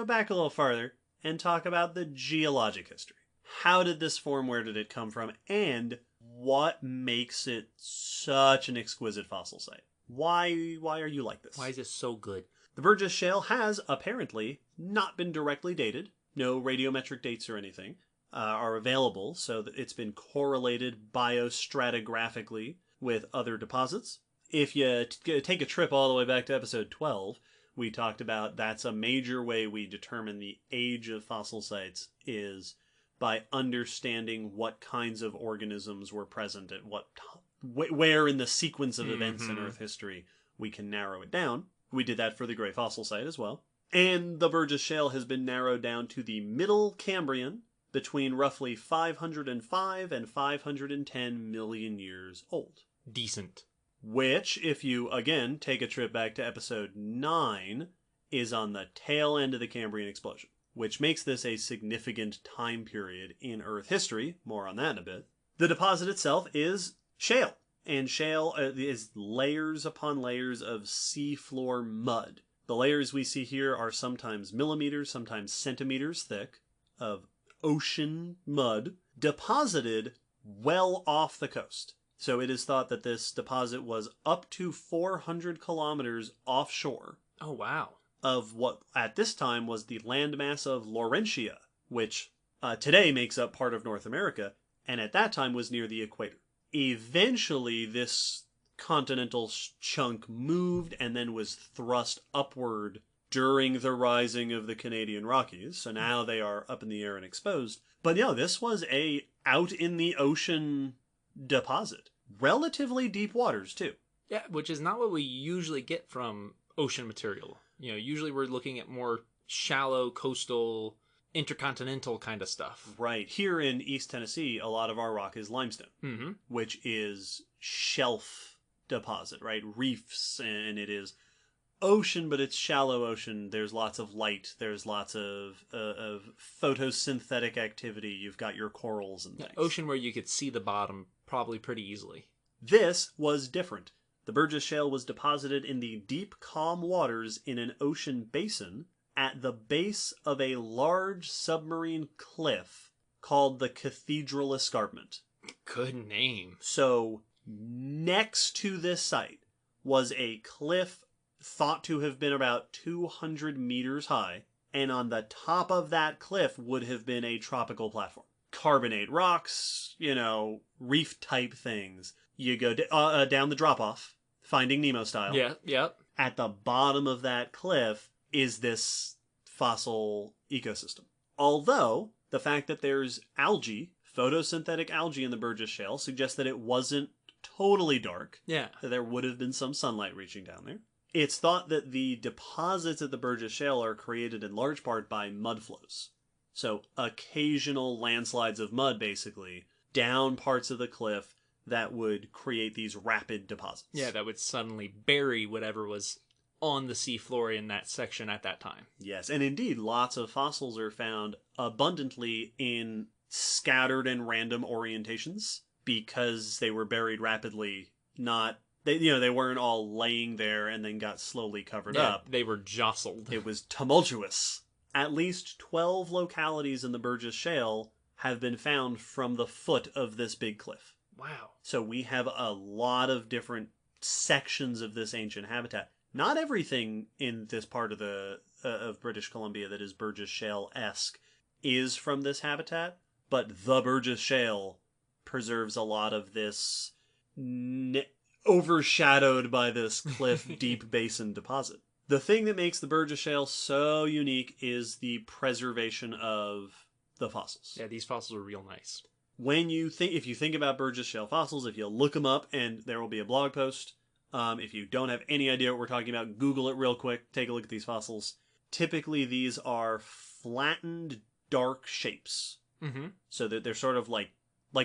back a little farther and talk about the geologic history. How did this form? Where did it come from? And what makes it such an exquisite fossil site? Why are you like this? Why is it so good? The Burgess Shale has apparently not been directly dated. No radiometric dates or anything are available, so that it's been correlated biostratigraphically with other deposits. If you take a trip all the way back to episode 12, we talked about that's a major way we determine the age of fossil sites is by understanding what kinds of organisms were present at where in the sequence of events in Earth history we can narrow it down. We did that for the Gray Fossil Site as well. And the Burgess Shale has been narrowed down to the Middle Cambrian, between roughly 505 and 510 million years old. Decent. Which, if you, again, take a trip back to episode 9, is on the tail end of the Cambrian Explosion, which makes this a significant time period in Earth history. More on that in a bit. The deposit itself is shale, and shale is layers upon layers of seafloor mud. The layers we see here are sometimes millimeters, sometimes centimeters thick, of ocean mud deposited well off the coast. So it is thought that this deposit was up to 400 kilometers offshore. Oh, wow. Of what at this time was the landmass of Laurentia, which today makes up part of North America, and at that time was near the equator. Eventually, this continental chunk moved and then was thrust upward during the rising of the Canadian Rockies. So now they are up in the air and exposed. But yeah, this was a out in the ocean deposit. Relatively deep waters, too. Yeah, which is not what we usually get from ocean material. You know, usually we're looking at more shallow, coastal, intercontinental kind of stuff. Right. Here in East Tennessee, a lot of our rock is limestone, which is shelf deposit, right? Reefs, and it is ocean, but it's shallow ocean. There's lots of light. There's lots of photosynthetic activity. You've got your corals and things. Ocean where you could see the bottom probably pretty easily. This was different. The Burgess Shale was deposited in the deep, calm waters in an ocean basin at the base of a large submarine cliff called the Cathedral Escarpment. Good name. So, next to this site was a cliff thought to have been about 200 meters high, and on the top of that cliff would have been a tropical platform. Carbonate rocks, reef-type things. You go down the drop-off, Finding Nemo style. Yeah. At the bottom of that cliff is this fossil ecosystem. Although, the fact that there's algae, photosynthetic algae in the Burgess Shale, suggests that it wasn't totally dark. Yeah. That there would have been some sunlight reaching down there. It's thought that the deposits at the Burgess Shale are created in large part by mud flows. So, occasional landslides of mud, basically, down parts of the cliff that would create these rapid deposits. Yeah, that would suddenly bury whatever was on the seafloor in that section at that time. Yes, and indeed, lots of fossils are found abundantly in scattered and random orientations because they were buried rapidly, they weren't all laying there and then got slowly covered up. They were jostled. It was tumultuous. At least 12 localities in the Burgess Shale have been found from the foot of this big cliff. Wow. So we have a lot of different sections of this ancient habitat. Not everything in this part of of British Columbia that is Burgess Shale-esque is from this habitat, but the Burgess Shale preserves a lot of this overshadowed by this cliff deep basin deposit. The thing that makes the Burgess Shale so unique is the preservation of the fossils. Yeah, these fossils are real nice. If you think about Burgess Shale fossils, if you look them up, and there will be a blog post. If you don't have any idea what we're talking about, Google it real quick. Take a look at these fossils. typically these are flattened, dark shapes. Mm-hmm. So that they're sort of like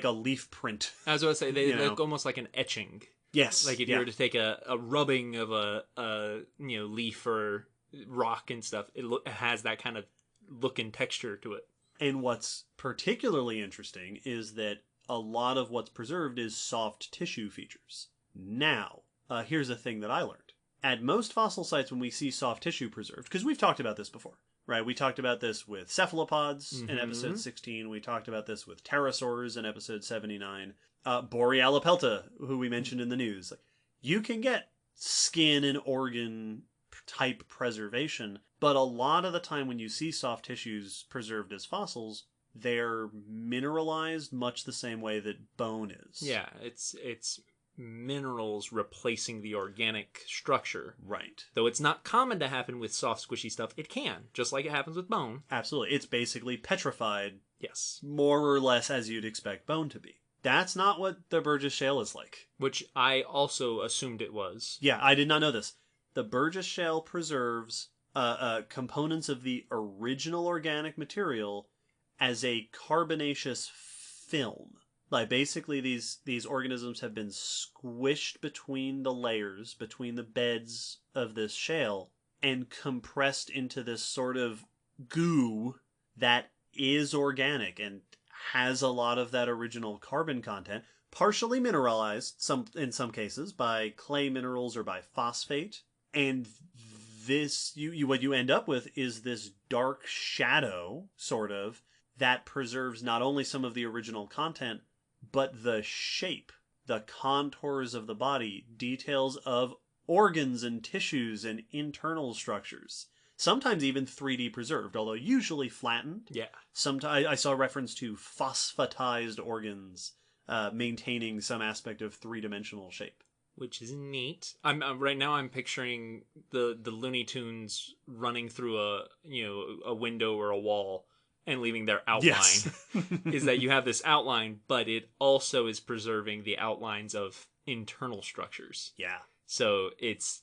a leaf print. I was going to say, they look almost like an etching. Yes. Like if you were to take a rubbing of a leaf or rock and stuff, it has that kind of look and texture to it. And what's particularly interesting is that a lot of what's preserved is soft tissue features. Now, here's a thing that I learned. At most fossil sites, when we see soft tissue preserved, because we've talked about this before, right? We talked about this with cephalopods in episode 16. We talked about this with pterosaurs in episode 79. Borealopelta, who we mentioned in the news. Like, you can get skin and organ type preservation, but a lot of the time when you see soft tissues preserved as fossils, they're mineralized much the same way that bone is. Yeah, it's minerals replacing the organic structure. Right. Though it's not common to happen with soft, squishy stuff, it can, just like it happens with bone. Absolutely. It's basically petrified, Yes. more or less as you'd expect bone to be. That's not what the Burgess Shale is like. Which I also assumed it was. Yeah, I did not know this. The Burgess Shale preserves components of the original organic material as a carbonaceous film. Like, basically, these organisms have been squished between the layers, between the beds of this shale, and compressed into this sort of goo that is organic and has a lot of that original carbon content, partially mineralized, in some cases, by clay minerals or by phosphate. And this, what you end up with is this dark shadow, sort of, that preserves not only some of the original content, but the shape, the contours of the body, details of organs and tissues and internal structures. Sometimes even 3D preserved, although usually flattened. Yeah. Sometimes I saw reference to phosphatized organs maintaining some aspect of three-dimensional shape. Which is neat. Right now I'm picturing the Looney Tunes running through a window or a wall and leaving their outline. Yes. Is that you have this outline, but it also is preserving the outlines of internal structures. Yeah. So it's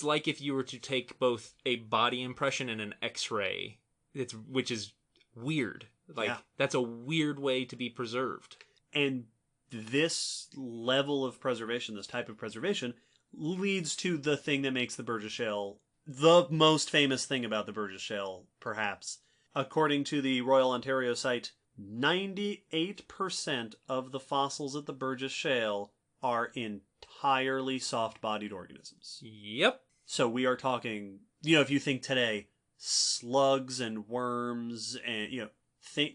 like if you were to take both a body impression and an X-ray, which is weird. Like, yeah. That's a weird way to be preserved. And this level of preservation, this type of preservation, leads to the thing that makes the Burgess Shale the most famous thing about the Burgess Shale, perhaps. According to the Royal Ontario site, 98% of the fossils at the Burgess Shale are entirely soft-bodied organisms. Yep. So we are talking, if you think today, slugs and worms and,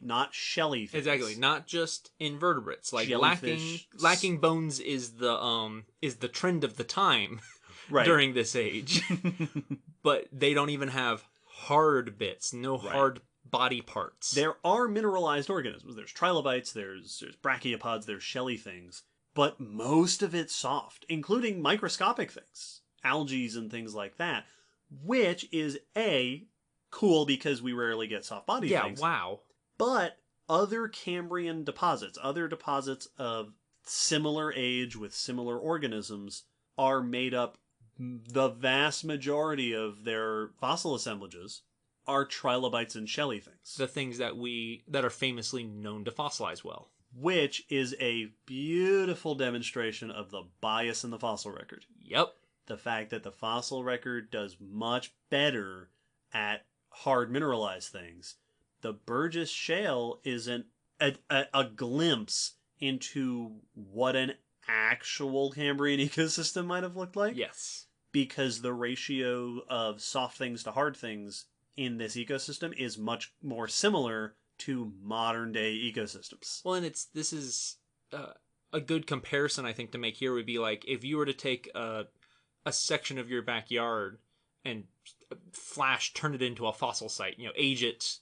not shelly things. Exactly, not just invertebrates. Like jellyfish. lacking bones is the trend of the time right. during this age. But they don't even have hard bits, no hard body parts. There are mineralized organisms. There's trilobites, there's brachiopods, there's shelly things, but most of it's soft, including microscopic things, algae and things like that, which is cool because we rarely get soft-bodied things. Yeah, wow. But other Cambrian deposits, other deposits of similar age with similar organisms, are made up, the vast majority of their fossil assemblages are trilobites and shelly things. The things that are famously known to fossilize well. Which is a beautiful demonstration of the bias in the fossil record. Yep. The fact that the fossil record does much better at hard mineralized things. The Burgess Shale is a glimpse into what an actual Cambrian ecosystem might have looked like. Yes. Because the ratio of soft things to hard things in this ecosystem is much more similar to modern day ecosystems. Well, and this is a good comparison, I think, to make here would be like if you were to take a section of your backyard and turn it into a fossil site, age it,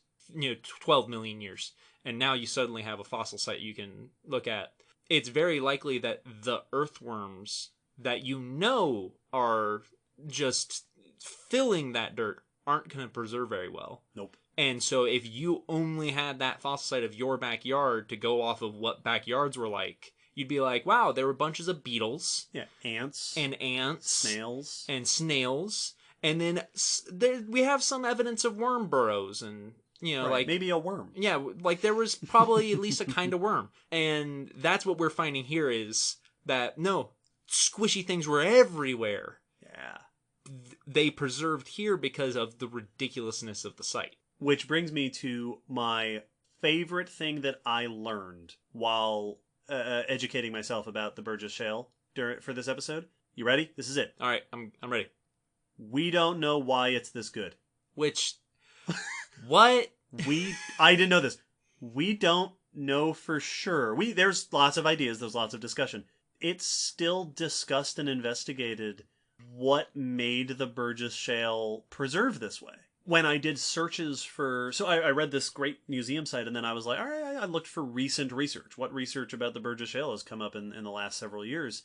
12 million years, and now you suddenly have a fossil site you can look at. It's very likely that the earthworms that are just filling that dirt aren't going to preserve very well. Nope. And so if you only had that fossil site of your backyard to go off of what backyards were like, you'd be like, wow, there were bunches of beetles. Yeah, ants. And ants. Snails. And snails. And then we have some evidence of worm burrows and, like... Maybe a worm. Yeah, like there was probably at least a kind of worm. And that's what we're finding here is that, no, squishy things were everywhere. Yeah. They preserved here because of the ridiculousness of the site. Which brings me to my favorite thing that I learned while educating myself about the Burgess Shale for this episode. You ready? This is it. All right, I'm ready. We don't know why it's this good. Which, what? I didn't know this. We don't know for sure. There's lots of ideas. There's lots of discussion. It's still discussed and investigated what made the Burgess Shale preserve this way. When I did searches so I read this great museum site, and then I was like, all right, I looked for recent research. What research about the Burgess Shale has come up in the last several years?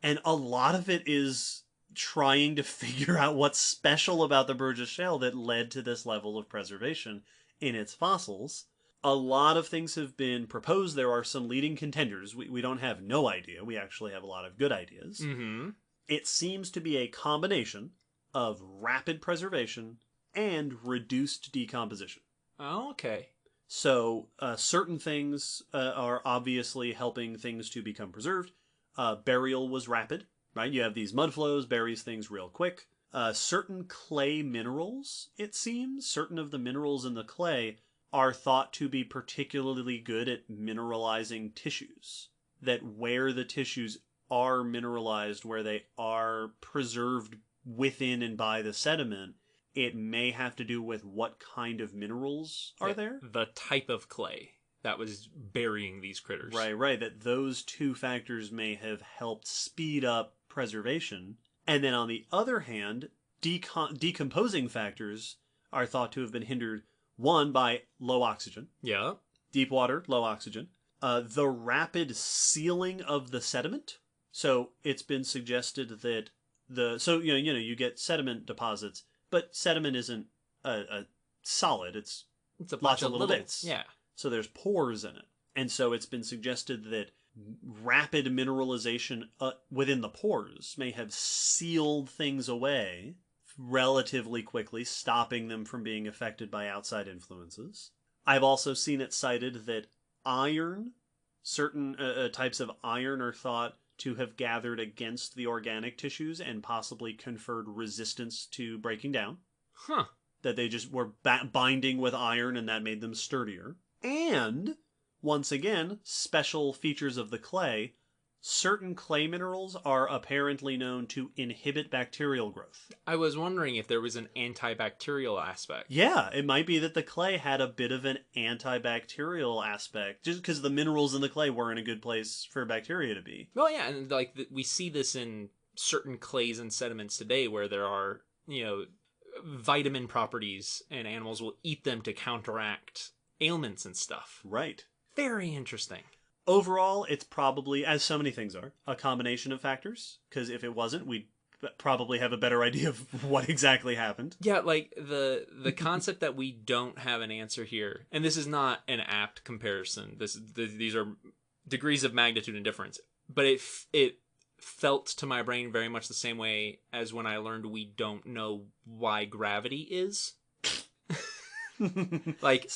And a lot of it is trying to figure out what's special about the Burgess Shale that led to this level of preservation in its fossils. A lot of things have been proposed. There are some leading contenders. We don't have no idea. We actually have a lot of good ideas. Mm-hmm. It seems to be a combination of rapid preservation and reduced decomposition. Oh, okay. So certain things are obviously helping things to become preserved. Burial was rapid, right? You have these mud flows, buries things real quick. Certain clay minerals, it seems, certain of the minerals in the clay are thought to be particularly good at mineralizing tissues. That where the tissues are mineralized, where they are preserved within and by the sediment, it may have to do with what kind of minerals are there. The type of clay that was burying these critters. Right. That those two factors may have helped speed up preservation. And then on the other hand, decomposing factors are thought to have been hindered, one, by low oxygen. Yeah. Deep water, low oxygen. The rapid sealing of the sediment. So it's been suggested that you get sediment deposits, but sediment isn't a solid. It's a lots of little bits. Yeah. So there's pores in it. And so it's been suggested that rapid mineralization within the pores may have sealed things away relatively quickly, stopping them from being affected by outside influences. I've also seen it cited that certain types of iron are thought to have gathered against the organic tissues and possibly conferred resistance to breaking down. Huh. That they just were binding with iron and that made them sturdier. And, once again, special features of the clay. Certain clay minerals are apparently known to inhibit bacterial growth. I was wondering if there was an antibacterial aspect. Yeah, it might be that the clay had a bit of an antibacterial aspect, just because the minerals in the clay weren't a good place for bacteria to be. Well, yeah, and we see this in certain clays and sediments today where there are, vitamin properties and animals will eat them to counteract ailments and stuff. Right. Very interesting. Overall, it's probably, as so many things are, a combination of factors, because if it wasn't, we'd probably have a better idea of what exactly happened. Yeah, like the concept that we don't have an answer here, and this is not an apt comparison. These are degrees of magnitude and difference, but it felt to my brain very much the same way as when I learned we don't know why gravity is. Like,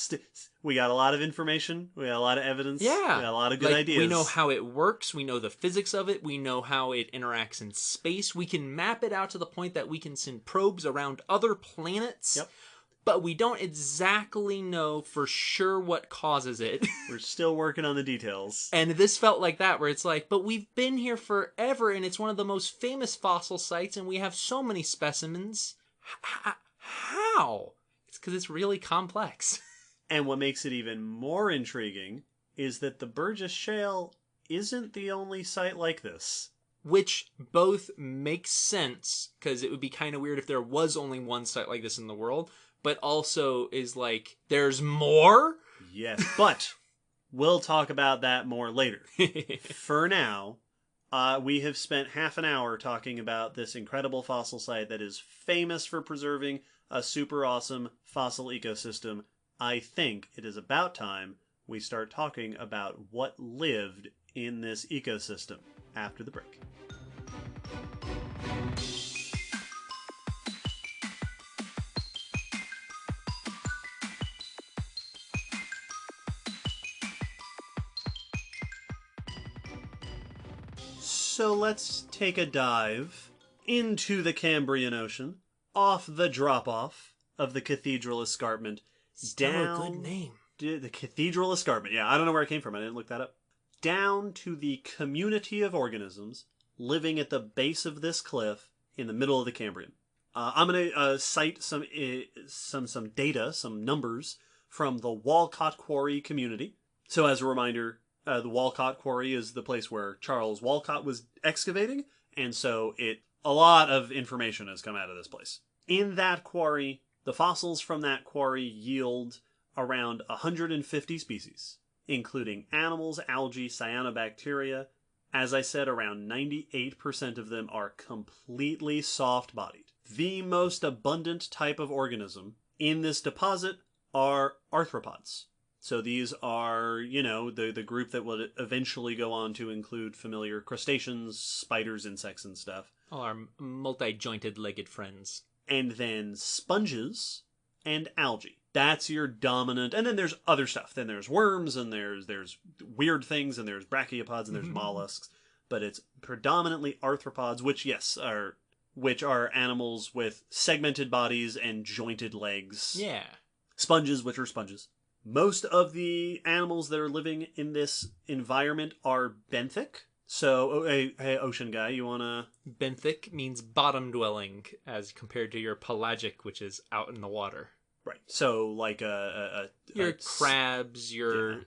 we got a lot of information, we got a lot of evidence, yeah, we got a lot of good ideas. We know how it works, we know the physics of it, we know how it interacts in space, we can map it out to the point that we can send probes around other planets. Yep. But we don't exactly know for sure what causes it. We're still working on the details. And this felt like that, where it's like, but we've been here forever, and it's one of the most famous fossil sites, and we have so many specimens. How? It's because it's really complex. And what makes it even more intriguing is that the Burgess Shale isn't the only site like this. Which both makes sense, because it would be kind of weird if there was only one site like this in the world, but also is like, there's more? Yes, but we'll talk about that more later. For now, we have spent half an hour talking about this incredible fossil site that is famous for preserving a super awesome fossil ecosystem. I think it is about time we start talking about what lived in this ecosystem after the break. So let's take a dive into the Cambrian Ocean, off the drop-off of the Cathedral Escarpment, down... Still a good name. The Cathedral Escarpment, yeah, I don't know where it came from, I didn't look that up. Down to the community of organisms living at the base of this cliff in the middle of the Cambrian. I'm going to cite some data, some numbers from the Walcott Quarry community. So as a reminder, the Walcott Quarry is the place where Charles Walcott was excavating, and so a lot of information has come out of this place. In that quarry, the fossils from that quarry yield around 150 species, including animals, algae, cyanobacteria. As I said, around 98% of them are completely soft-bodied. The most abundant type of organism in this deposit are arthropods. So these are, the group that will eventually go on to include familiar crustaceans, spiders, insects, and stuff. All our multi-jointed legged friends. And then sponges and algae. That's your dominant, and then there's other stuff. Then there's worms, and there's weird things, and there's brachiopods, and there's mollusks. But it's predominantly arthropods, which are animals with segmented bodies and jointed legs. Yeah. Sponges, which are sponges. Most of the animals that are living in this environment are benthic. So, hey, ocean guy, you wanna... Benthic means bottom-dwelling, as compared to your pelagic, which is out in the water. Right. So, like your crabs, your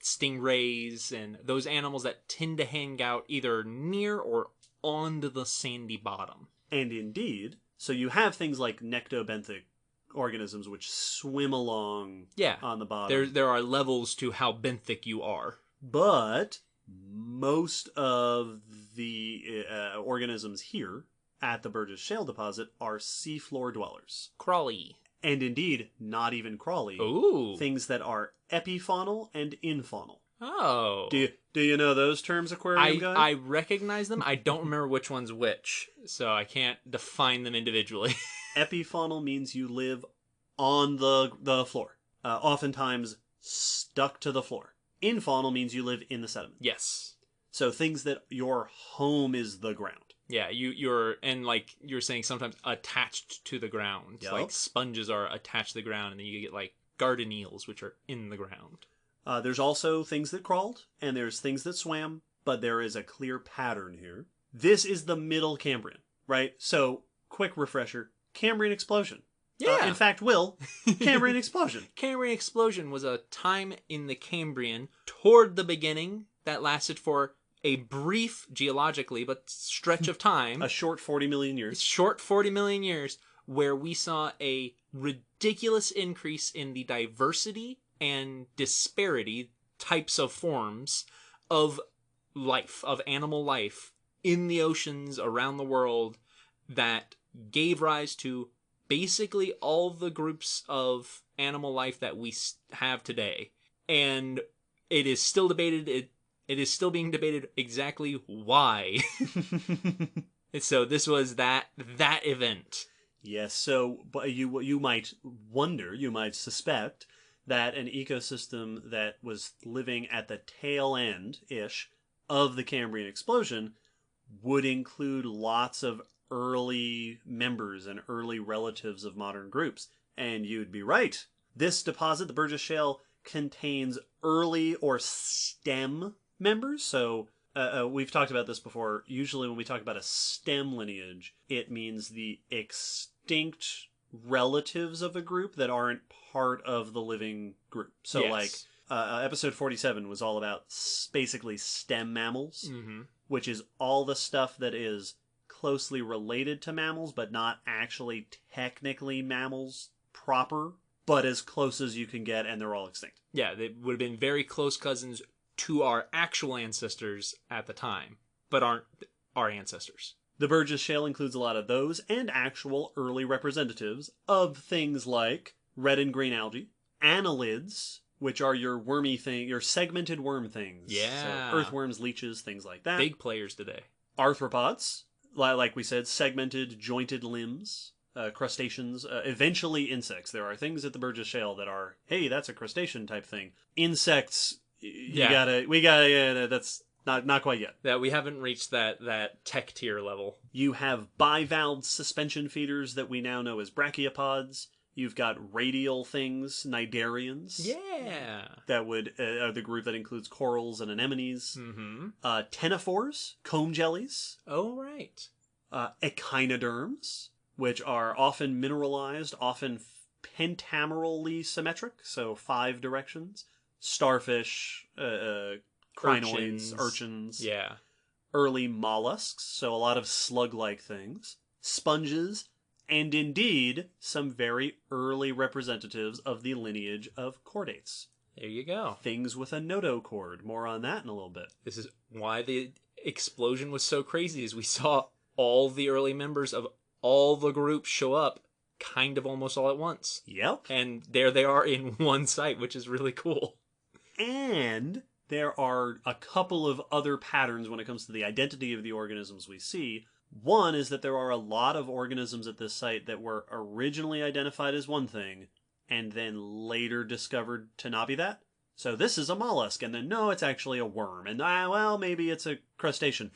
stingrays, and those animals that tend to hang out either near or onto the sandy bottom. And indeed, so you have things like nectobenthic organisms which swim along on the bottom. There are levels to how benthic you are. But most of the organisms here at the Burgess Shale deposit are seafloor dwellers. Crawly. And indeed, not even crawly. Ooh. Things that are epifaunal and infaunal. Oh. Do you know those terms, aquarium guy? I recognize them. I don't remember which one's which, so I can't define them individually. Epifaunal means you live on the floor. Oftentimes stuck to the floor. Infaunal means you live in the sediment. Yes. So things that your home is the ground. Yeah, you're like you're saying sometimes attached to the ground. Yep. Like sponges are attached to the ground, and then you get like garden eels, which are in the ground. There's also things that crawled, and there's things that swam, but there is a clear pattern here. This is the middle Cambrian, right? So, quick refresher, Cambrian Explosion. Yeah. In fact, Cambrian Explosion. Cambrian Explosion was a time in the Cambrian toward the beginning that lasted for a brief, geologically, but stretch of time. A short 40 million years. Short 40 million years, where we saw a ridiculous increase in the diversity and disparity types of forms of life, of animal life in the oceans around the world that gave rise to basically all the groups of animal life that we have today. And it is still debated, it is still being debated exactly why. And so this was that event. Yes, so but you might wonder, you might suspect that an ecosystem that was living at the tail end-ish of the Cambrian Explosion would include lots of early members and early relatives of modern groups. And you'd be right. This deposit, the Burgess Shale, contains early or stem members. So we've talked about this before. Usually when we talk about a stem lineage, it means the extinct relatives of a group that aren't part of the living group. So yes. Episode 47 was all about basically stem mammals, mm-hmm. which is all the stuff that is closely related to mammals, but not actually technically mammals proper, but as close as you can get, and they're all extinct. Yeah, they would have been very close cousins to our actual ancestors at the time, but aren't our ancestors. The Burgess Shale includes a lot of those and actual early representatives of things like red and green algae, annelids, which are your wormy thing, your segmented worm things. Yeah. So earthworms, leeches, things like that. Big players today. Arthropods, like we said, segmented, jointed limbs, crustaceans, eventually insects. There are things at the Burgess Shale that are, hey, that's a crustacean type thing. Insects, we gotta, that's Not quite yet. That we haven't reached that tech tier level. You have bivalve suspension feeders that we now know as brachiopods. You've got radial things, cnidarians. Yeah. That would are the group that includes corals and anemones. Mm-hmm. Ctenophores, comb jellies. Oh, right. Echinoderms, which are often mineralized, often pentamerally symmetric, so 5 directions. Starfish, crinoids, urchins. Yeah. Early mollusks, so a lot of slug-like things. Sponges, and indeed, some very early representatives of the lineage of chordates. There you go. Things with a notochord. More on that in a little bit. This is why the explosion was so crazy, is we saw all the early members of all the groups show up kind of almost all at once. Yep. And there they are in one site, which is really cool. And there are a couple of other patterns when it comes to the identity of the organisms we see. One is that there are a lot of organisms at this site that were originally identified as one thing and then later discovered to not be that. So this is a mollusk, and then no, it's actually a worm, and well, maybe it's a crustacean.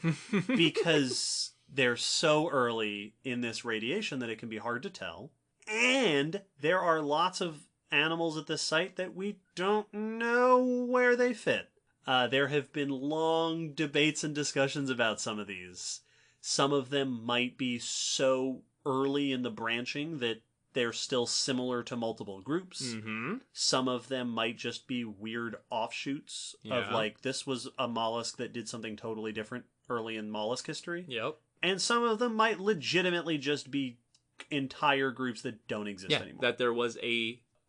Because they're so early in this radiation that it can be hard to tell. And there are lots of animals at this site that we don't know where they fit. There have been long debates and discussions about some of these. Some of them might be so early in the branching that they're still similar to multiple groups. Mm-hmm. Some of them might just be weird offshoots of like, this was a mollusk that did something totally different early in mollusk history. Yep. And some of them might legitimately just be entire groups that don't exist anymore. That there was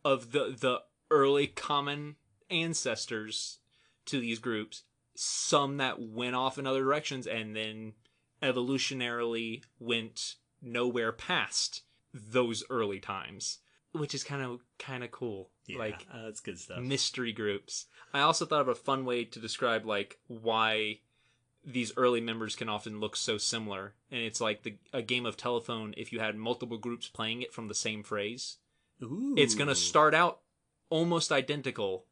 of the early common ancestors to these groups, some that went off in other directions and then evolutionarily went nowhere past those early times, which is kind of cool. Yeah, like that's good stuff. Mystery groups. I also thought of a fun way to describe like why these early members can often look so similar, and it's like a game of telephone. If you had multiple groups playing it from the same phrase, Ooh. it's gonna start out almost identical,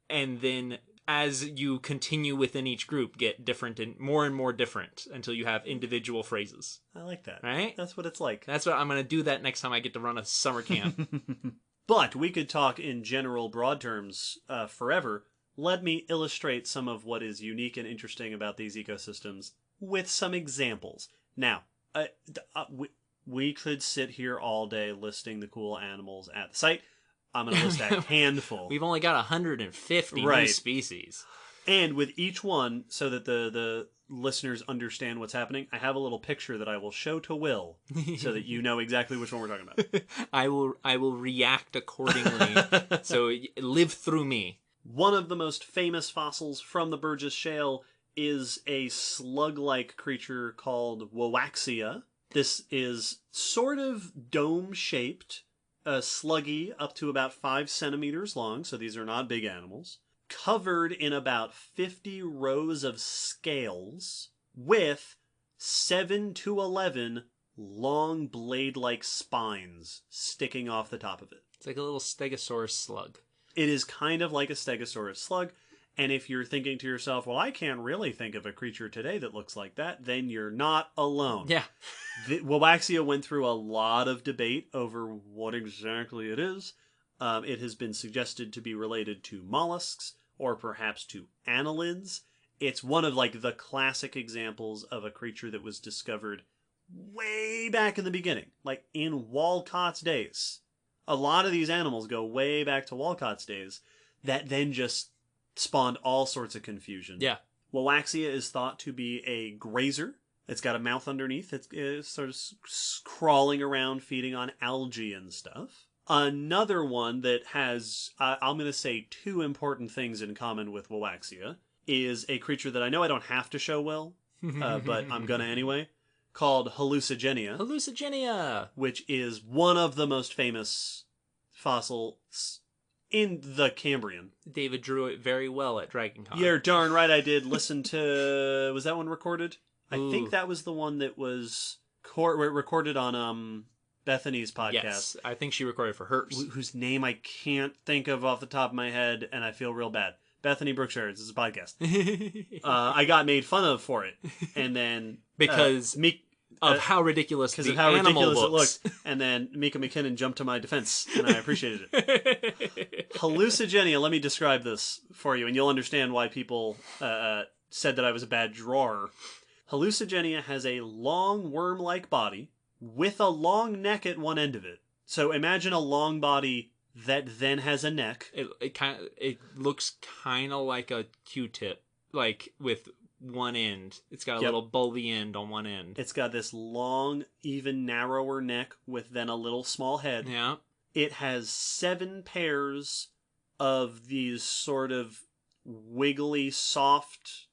and then as you continue within each group, get different and more different until you have individual phrases. I like that. Right? That's what it's like. That's what I'm going to do that next time I get to run a summer camp. But we could talk in general broad terms forever. Let me illustrate some of what is unique and interesting about these ecosystems with some examples. Now, we could sit here all day listing the cool animals at the site. I'm going to list a handful. We've only got 150 right. new species. And with each one, so that the listeners understand what's happening, I have a little picture that I will show to Will so that you know exactly which one we're talking about. I will react accordingly. So live through me. One of the most famous fossils from the Burgess Shale is a slug-like creature called Wowaxia. This is sort of dome-shaped, sluggy, up to about 5 centimeters long, so these are not big animals, covered in about 50 rows of scales with 7 to 11 long blade-like spines sticking off the top of it. It's like a little stegosaurus slug. It is kind of like a stegosaurus slug, and if you're thinking to yourself, well, I can't really think of a creature today that looks like that, then you're not alone. Yeah. Wowaxia went through a lot of debate over what exactly it is. It has been suggested to be related to mollusks, or perhaps to annelids. It's one of like the classic examples of a creature that was discovered way back in the beginning, like in Walcott's days. A lot of these animals go way back to Walcott's days that then just spawned all sorts of confusion. Yeah. Wowaxia is thought to be a grazer. It's got a mouth underneath. It's sort of crawling around, feeding on algae and stuff. Another one that has, I'm going to say, 2 important things in common with Wowaxia is a creature that I know I don't have to show Will, but I'm going to anyway, called Hallucigenia. Hallucigenia! Which is one of the most famous fossils in the Cambrian. David drew it very well at DragonCon. You're darn right I did. Listen to... Was that one recorded? I think that was the one that was recorded on Bethany's podcast. Yes, I think she recorded for hers. Whose name I can't think of off the top of my head, and I feel real bad. Bethany Brookshire, this is a podcast. I got made fun of for it. And then... because of how ridiculous the animal looks. It looked. And then Mika McKinnon jumped to my defense, and I appreciated it. Hallucigenia, let me describe this for you, and you'll understand why people said that I was a bad drawer. Hallucigenia has a long worm-like body with a long neck at one end of it. So imagine a long body that then has a neck. It looks kind of like a Q-tip, like with one end. It's got a little bulby end on one end. It's got this long, even narrower neck with then a little small head. Yeah. It has 7 pairs of these sort of wiggly, soft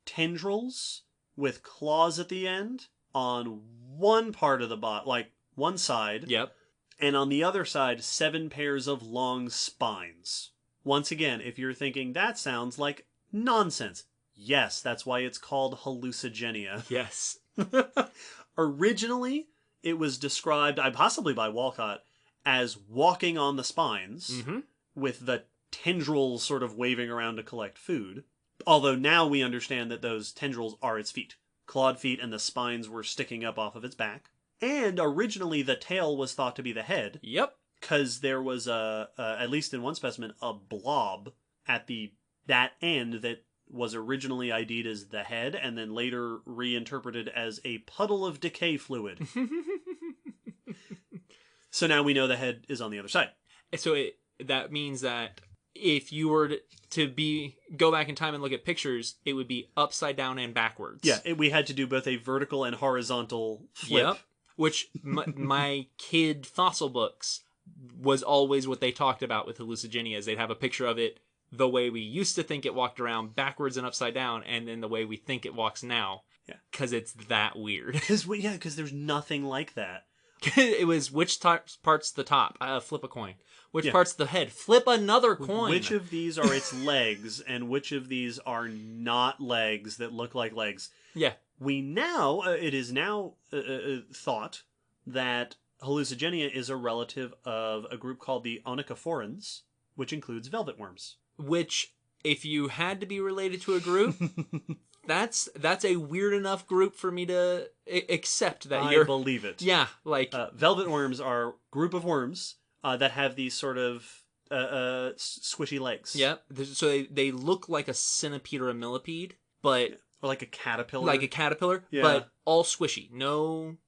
tendrils with claws at the end on one part of the body, like one side. Yep. And on the other side, 7 pairs of long spines. Once again, if you're thinking, that sounds like nonsense. Yes, that's why it's called hallucigenia. Yes. Originally, it was described, possibly by Walcott, as walking on the spines, with the tendrils sort of waving around to collect food. Although now we understand that those tendrils are its feet. Clawed feet, and the spines were sticking up off of its back. And originally the tail was thought to be the head. Yep. Because there was, at least in one specimen, a blob at that end that was originally ID'd as the head, and then later reinterpreted as a puddle of decay fluid. So now we know the head is on the other side. So that means that if you were to go back in time and look at pictures, it would be upside down and backwards. Yeah, we had to do both a vertical and horizontal flip. Yep. Which my kid fossil books was always what they talked about with hallucigenia, is they'd have a picture of it the way we used to think it walked around, backwards and upside down, and then the way we think it walks now. Yeah. Because it's that weird. Because there's nothing like that. It was, which part's the top? Flip a coin. Which part's the head? Flip another coin. Which of these are its legs, and which of these are not legs that look like legs? Yeah. It is now thought that hallucigenia is a relative of a group called the onychophorans, which includes velvet worms. Which, if you had to be related to a group, that's a weird enough group for me to accept that I believe it. Yeah, like... velvet worms are a group of worms that have these sort of squishy legs. Yeah, so they look like a centipede or a millipede, but... Or like a caterpillar. Like a caterpillar, but all squishy. No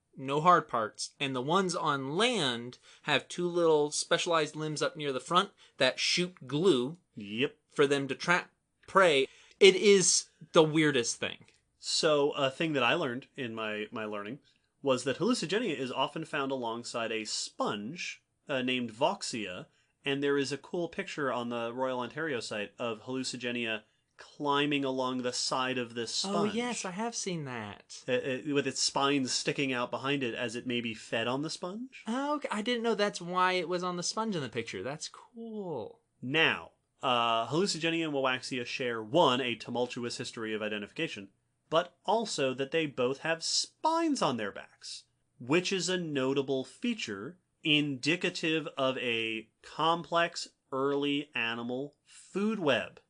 hard parts. And the ones on land have 2 little specialized limbs up near the front that shoot glue. Yep. For them to trap prey. It is the weirdest thing. So a thing that I learned in my learning was that hallucigenia is often found alongside a sponge named Voxia, and there is a cool picture on the Royal Ontario site of hallucigenia climbing along the side of this sponge. Oh, yes, I have seen that. With its spines sticking out behind it as it maybe fed on the sponge. Oh, okay. I didn't know that's why it was on the sponge in the picture. That's cool. Now, hallucigenia and Wawaxia share, one, a tumultuous history of identification, but also that they both have spines on their backs, which is a notable feature indicative of a complex early animal food web.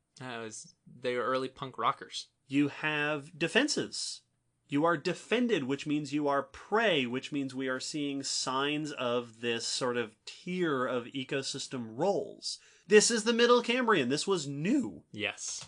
They were early punk rockers. You have defenses. You are defended, which means you are prey, which means we are seeing signs of this sort of tier of ecosystem roles. This is the Middle Cambrian. This was new. Yes.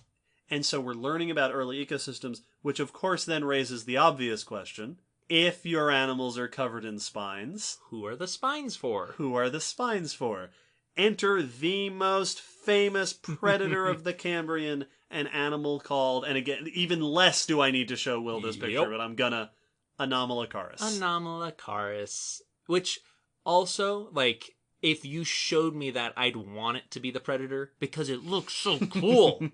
And so we're learning about early ecosystems, which of course then raises the obvious question. If your animals are covered in spines... Who are the spines for? Who are the spines for? Enter the most famous predator of the Cambrian, an animal called, and again, even less do I need to show Will this picture, but I'm gonna, Anomalocaris. Anomalocaris. Which also, like, if you showed me that, I'd want it to be the predator, because it looks so cool.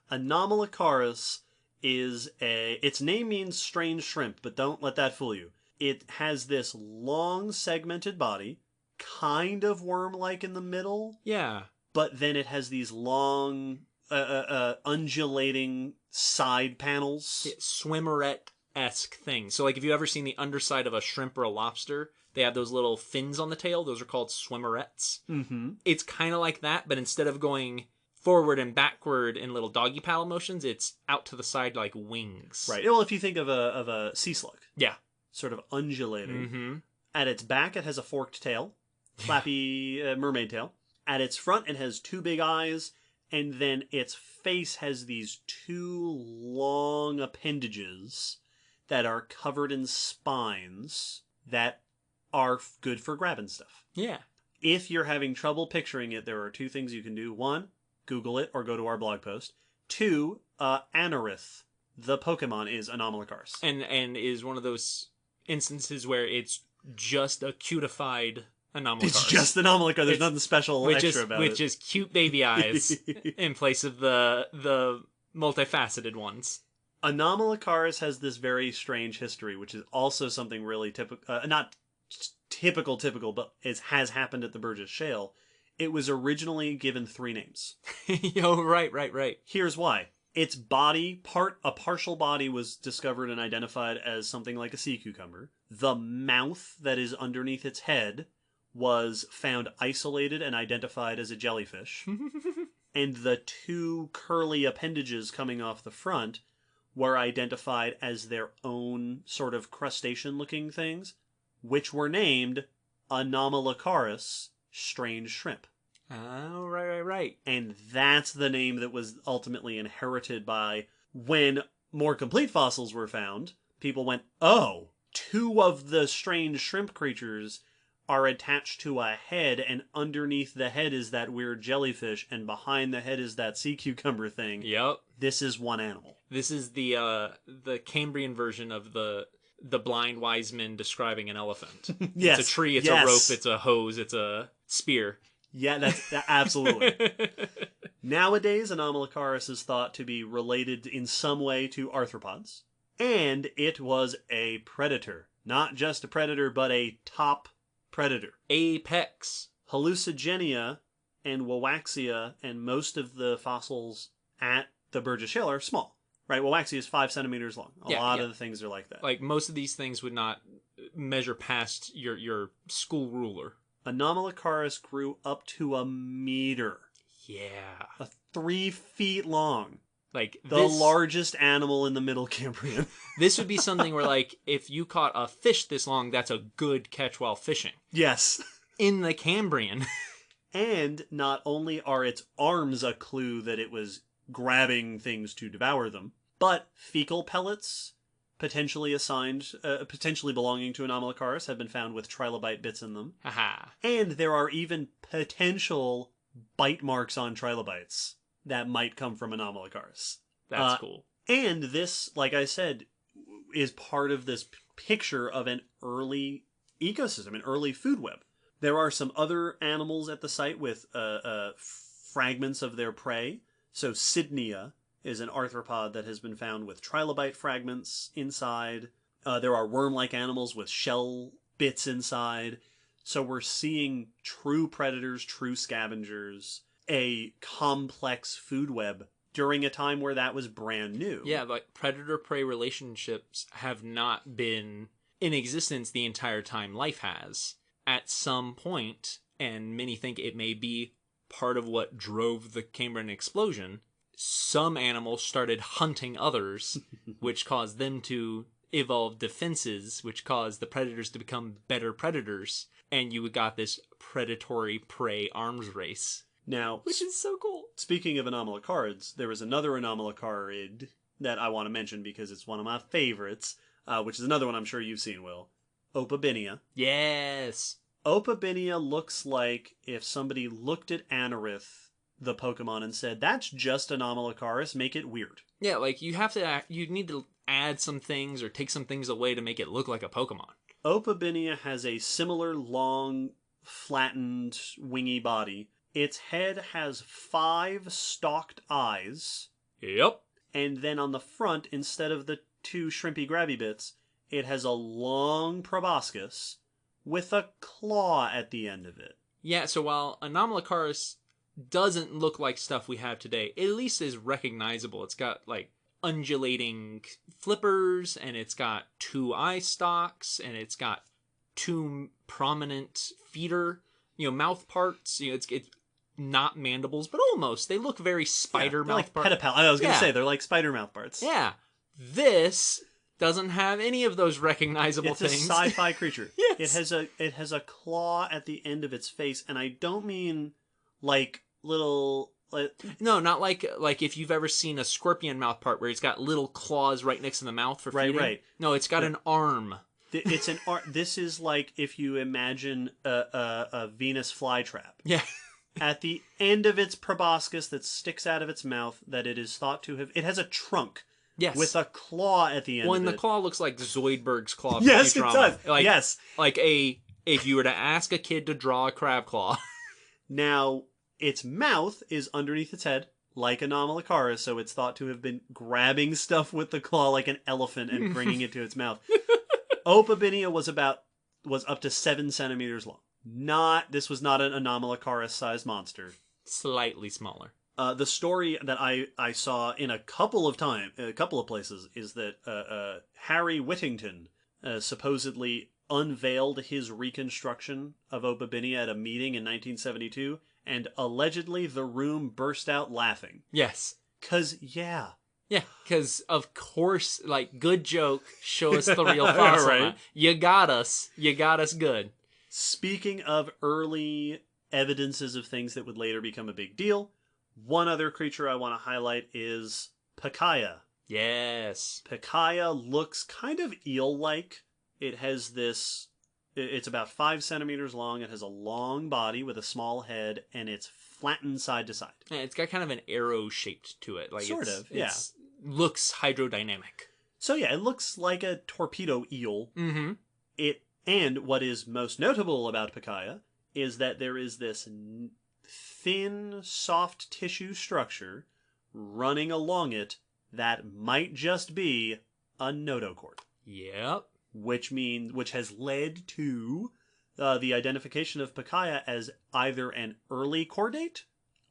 Anomalocaris is its name means strange shrimp, but don't let that fool you. It has this long segmented body, kind of worm-like in the middle. Yeah. But then it has these long, undulating side panels. Swimmerette-esque thing. So, like, if you've ever seen the underside of a shrimp or a lobster, they have those little fins on the tail. Those are called swimmerettes. Mm-hmm. It's kind of like that, but instead of going forward and backward in little doggy paddle motions. It's out to the side like wings. Right. Well, if you think of a sea slug. Yeah. Sort of undulating. Mm-hmm. At its back, it has a forked tail. Flappy mermaid tail. At its front, it has two big eyes. And then its face has these two long appendages that are covered in spines that are good for grabbing stuff. Yeah. If you're having trouble picturing it, there are two things you can do. One, Google it or go to our blog post. Two, Anorith, the Pokemon, is Anomalocaris. And is one of those instances where it's just a cutified Anomalocaris. It's just Anomalocaris. There's nothing special extra about it. Which is cute baby eyes in place of the multifaceted ones. Anomalocaris has this very strange history, which is also something really typical, not typical, but has happened at the Burgess Shale. It was originally given 3 names. Yo, right. Here's why. Its body, a partial body, was discovered and identified as something like a sea cucumber. The mouth that is underneath its head was found isolated and identified as a jellyfish. And the 2 curly appendages coming off the front were identified as their own sort of crustacean-looking things, which were named Anomalocaris, strange shrimp. Oh, right. And that's the name that was ultimately inherited by, when more complete fossils were found, people went, oh, 2 of the strange shrimp creatures are attached to a head, and underneath the head is that weird jellyfish, and behind the head is that sea cucumber thing. Yep. This is one animal. This is the Cambrian version of the blind wise men describing an elephant. Yes. It's a tree, it's a rope, it's a hose, it's a spear. Yeah, that's absolutely. Nowadays, Anomalocaris is thought to be related in some way to arthropods. And it was a predator. Not just a predator, but a top predator. Apex. Hallucigenia and Wawaxia and most of the fossils at the Burgess Shale are small. Right? Wawaxia is 5 centimeters long. A lot of the things are like that. Like, most of these things would not measure past your school ruler. Anomalocaris grew up to 1 meter. Yeah. 3 feet long. Like, the largest animal in the Middle Cambrian. This would be something where, like, if you caught a fish this long, that's a good catch while fishing. Yes. In the Cambrian. And not only are its arms a clue that it was grabbing things to devour them, but fecal pellets potentially belonging to Anomalocaris have been found with trilobite bits in them. Haha. And there are even potential bite marks on trilobites that might come from Anomalocaris. That's cool. And this, like I said, is part of this picture of an early ecosystem, an early food web. There are some other animals at the site with fragments of their prey. So Sydnea is an arthropod that has been found with trilobite fragments inside. There are worm-like animals with shell bits inside. So we're seeing true predators, true scavengers, a complex food web during a time where that was brand new. Yeah, like predator-prey relationships have not been in existence the entire time life has. At some point, and many think it may be part of what drove the Cambrian Explosion, some animals started hunting others, which caused them to evolve defenses, which caused the predators to become better predators, and you got this predatory prey arms race. Now, which is so cool. Speaking of Anomalocarids, there was another Anomalocarid that I want to mention because it's one of my favorites, which is another one I'm sure you've seen, Will. Opabinia. Yes. Opabinia looks like if somebody looked at Anorith, the Pokemon, and said, that's just Anomalocaris, make it weird. Yeah, like you need to add some things or take some things away to make it look like a Pokemon. Opabinia has a similar long, flattened, wingy body. Its head has 5 stalked eyes. Yep. And then on the front, instead of the 2 shrimpy grabby bits, it has a long proboscis with a claw at the end of it. Yeah, so while Anomalocaris doesn't look like stuff we have today, it at least is recognizable. It's got, like, undulating flippers, and it's got 2 eye stalks, and it's got 2 prominent feeder, mouth parts. It's not mandibles, but almost. They look very spider they're mouth like pedipalp. I was going to say, they're like spider mouth parts. Yeah. This doesn't have any of those recognizable things. It's a sci-fi creature. Yes. It has a claw at the end of its face, and I don't mean like little... No, not like if you've ever seen a scorpion mouth part where it's got little claws right next to the mouth for feeding. Right. No, it's got an arm. It's an art. This is like if you imagine a Venus flytrap. Yeah. At the end of its proboscis that sticks out of its mouth, that it is thought to have... It has a trunk. Yes. With a claw at the end of it. The claw looks like Zoidberg's claw. Yes, it does. Yes. Like if you were to ask a kid to draw a crab claw. Now, its mouth is underneath its head, like Anomalocaris, so it's thought to have been grabbing stuff with the claw like an elephant and bringing it to its mouth. Opabinia was up to 7 centimeters long. This was not an Anomalocaris-sized monster. Slightly smaller. The story that I saw in a couple of places is that Harry Whittington supposedly unveiled his reconstruction of Opabinia at a meeting in 1972, and allegedly the room burst out laughing. Yes. Yeah, because of course, like, good joke, show us the real fossil. Right. You got us good. Speaking of early evidences of things that would later become a big deal, one other creature I want to highlight is Pikaia. Yes. Pikaia looks kind of eel-like. It has this... It's about 5 centimeters long. It has a long body with a small head, and it's flattened side to side. Yeah, it's got kind of an arrow shaped to it. Like sort of, yeah. Looks hydrodynamic. So yeah, it looks like a torpedo eel. Mm-hmm. And what is most notable about Pikaia is that there is this thin, soft tissue structure running along it that might just be a notochord. Yep. Which has led to the identification of Pikaia as either an early chordate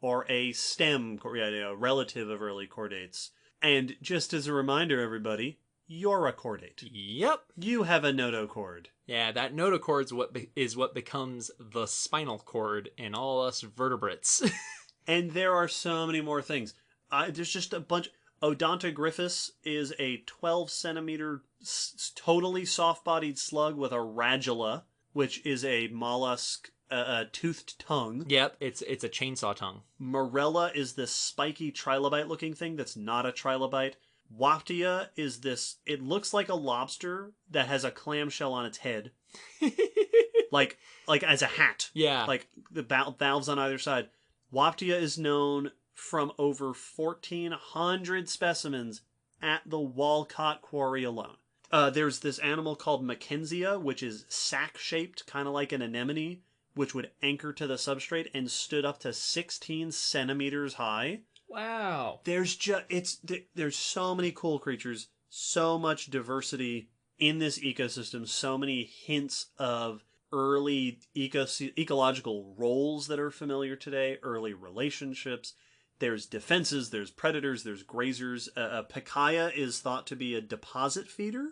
or a stem, a relative of early chordates. And just as a reminder, everybody, you're a chordate. Yep. You have a notochord. Yeah, that notochord is what becomes the spinal cord in all us vertebrates. And there are so many more things. There's just a bunch... Odontogryphus is a 12-centimeter totally soft-bodied slug with a radula, which is a mollusk, toothed tongue. Yep, it's a chainsaw tongue. Morella is this spiky trilobite-looking thing that's not a trilobite. Waptia is this... It looks like a lobster that has a clamshell on its head. like as a hat. Yeah. Like the valves on either side. Waptia is known from over 1,400 specimens at the Walcott Quarry alone. There's this animal called Mackenzia, which is sack-shaped, kind of like an anemone, which would anchor to the substrate and stood up to 16 centimeters high. Wow. There's so many cool creatures, so much diversity in this ecosystem, so many hints of early ecological roles that are familiar today, early relationships. There's defenses, there's predators, there's grazers. Pikaia is thought to be a deposit feeder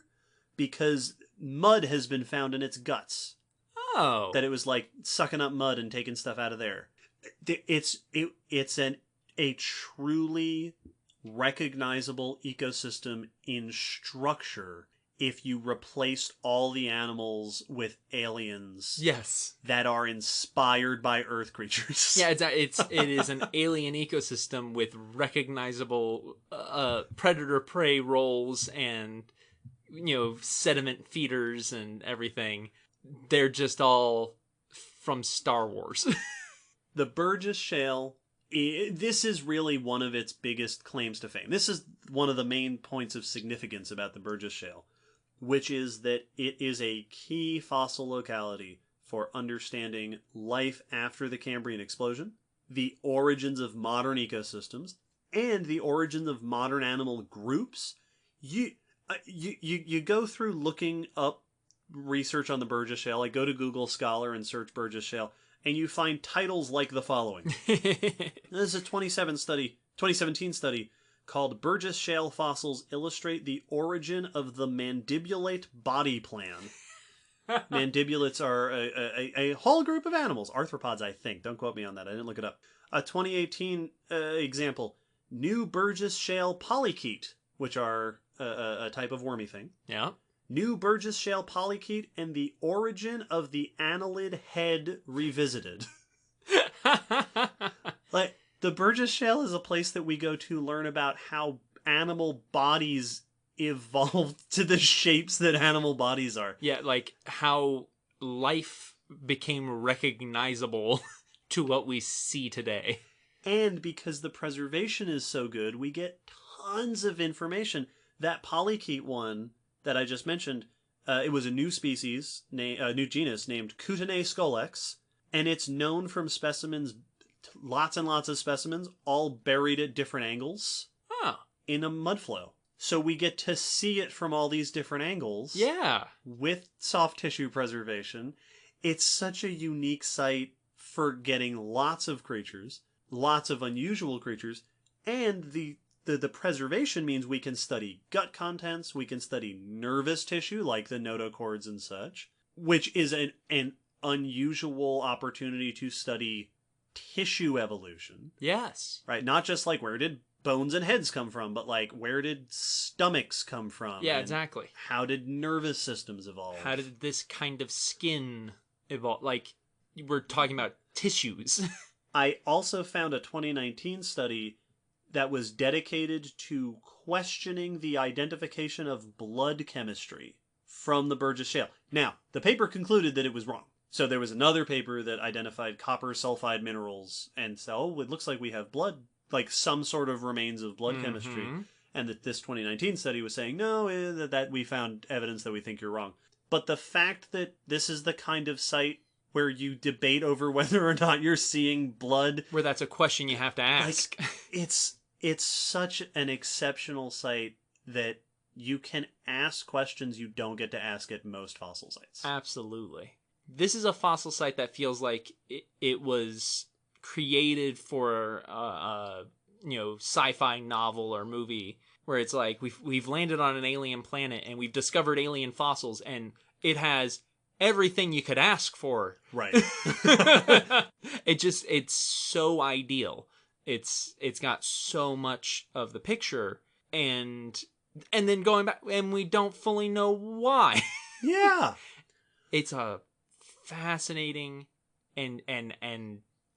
because mud has been found in its guts. Oh. That it was like sucking up mud and taking stuff out of there. It's a truly recognizable ecosystem in structure if you replaced all the animals with aliens. Yes. That are inspired by Earth creatures. Yeah, it is an alien ecosystem with recognizable predator-prey roles and, sediment feeders and everything. They're just all from Star Wars. The Burgess Shale, this is really one of its biggest claims to fame. This is one of the main points of significance about the Burgess Shale, which is that it is a key fossil locality for understanding life after the Cambrian Explosion, the origins of modern ecosystems, and the origins of modern animal groups. You go through looking up research on the Burgess Shale. Like, go to Google Scholar and search Burgess Shale, and you find titles like the following. This is a 2017 study called Burgess Shale Fossils Illustrate the Origin of the Mandibulate Body Plan. Mandibulates are a whole group of animals. Arthropods, I think. Don't quote me on that. I didn't look it up. A 2018 example, new Burgess Shale polychaete, which are a type of wormy thing. Yeah. New Burgess Shale polychaete and the origin of the annelid head revisited. Like, the Burgess Shale is a place that we go to learn about how animal bodies evolved to the shapes that animal bodies are. Yeah, like how life became recognizable to what we see today. And because the preservation is so good, we get tons of information. That polychaete one that I just mentioned, it was a new species, new genus named Kootenai scolex, and it's known from specimens, lots and lots of specimens, all buried at different angles in a mudflow. So we get to see it from all these different angles. Yeah. With soft tissue preservation. It's such a unique site for getting lots of creatures, lots of unusual creatures, and the preservation means we can study gut contents, we can study nervous tissue like the notochords and such, which is an unusual opportunity to study tissue evolution. Yes. Right? Not just like where did bones and heads come from, but like where did stomachs come from? Yeah, exactly. How did nervous systems evolve? How did this kind of skin evolve? Like, we're talking about tissues. I also found a 2019 study that was dedicated to questioning the identification of blood chemistry from the Burgess Shale. Now, the paper concluded that it was wrong. So there was another paper that identified copper sulfide minerals and so it looks like we have blood, like some sort of remains of blood chemistry. And that this 2019 study was saying, no, that we found evidence that we think you're wrong. But the fact that this is the kind of site where you debate over whether or not you're seeing blood. Where that's a question you have to ask. Like, it's such an exceptional site that you can ask questions you don't get to ask at most fossil sites. Absolutely. This is a fossil site that feels like it was created for a sci-fi novel or movie where it's like we've landed on an alien planet and we've discovered alien fossils and it has everything you could ask for. Right. It's so ideal. It's got so much of the picture and then going back and we don't fully know why. Yeah. It's a fascinating and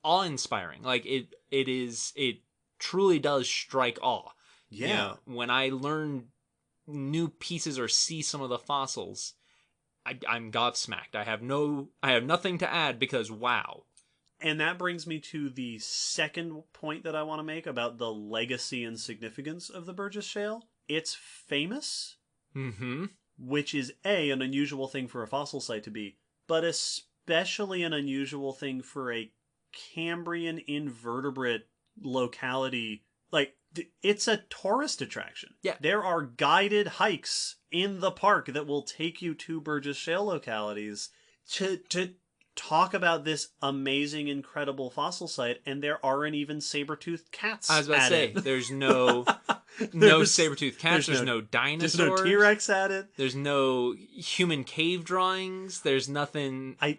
awe-inspiring. Like it truly does strike awe. Yeah. You know, when I learn new pieces or see some of the fossils, I'm gobsmacked. I have nothing to add because wow. And that brings me to the second point that I want to make about the legacy and significance of the Burgess Shale. It's famous, which is an unusual thing for a fossil site to be, but especially an unusual thing for a Cambrian invertebrate locality. Like, it's a tourist attraction. Yeah. There are guided hikes in the park that will take you to Burgess Shale localities to talk about this amazing, incredible fossil site, and there aren't even saber-toothed cats. I was about to say, there's no saber-toothed cats, there's no dinosaurs. There's no T-Rex at it. There's no human cave drawings. There's nothing. I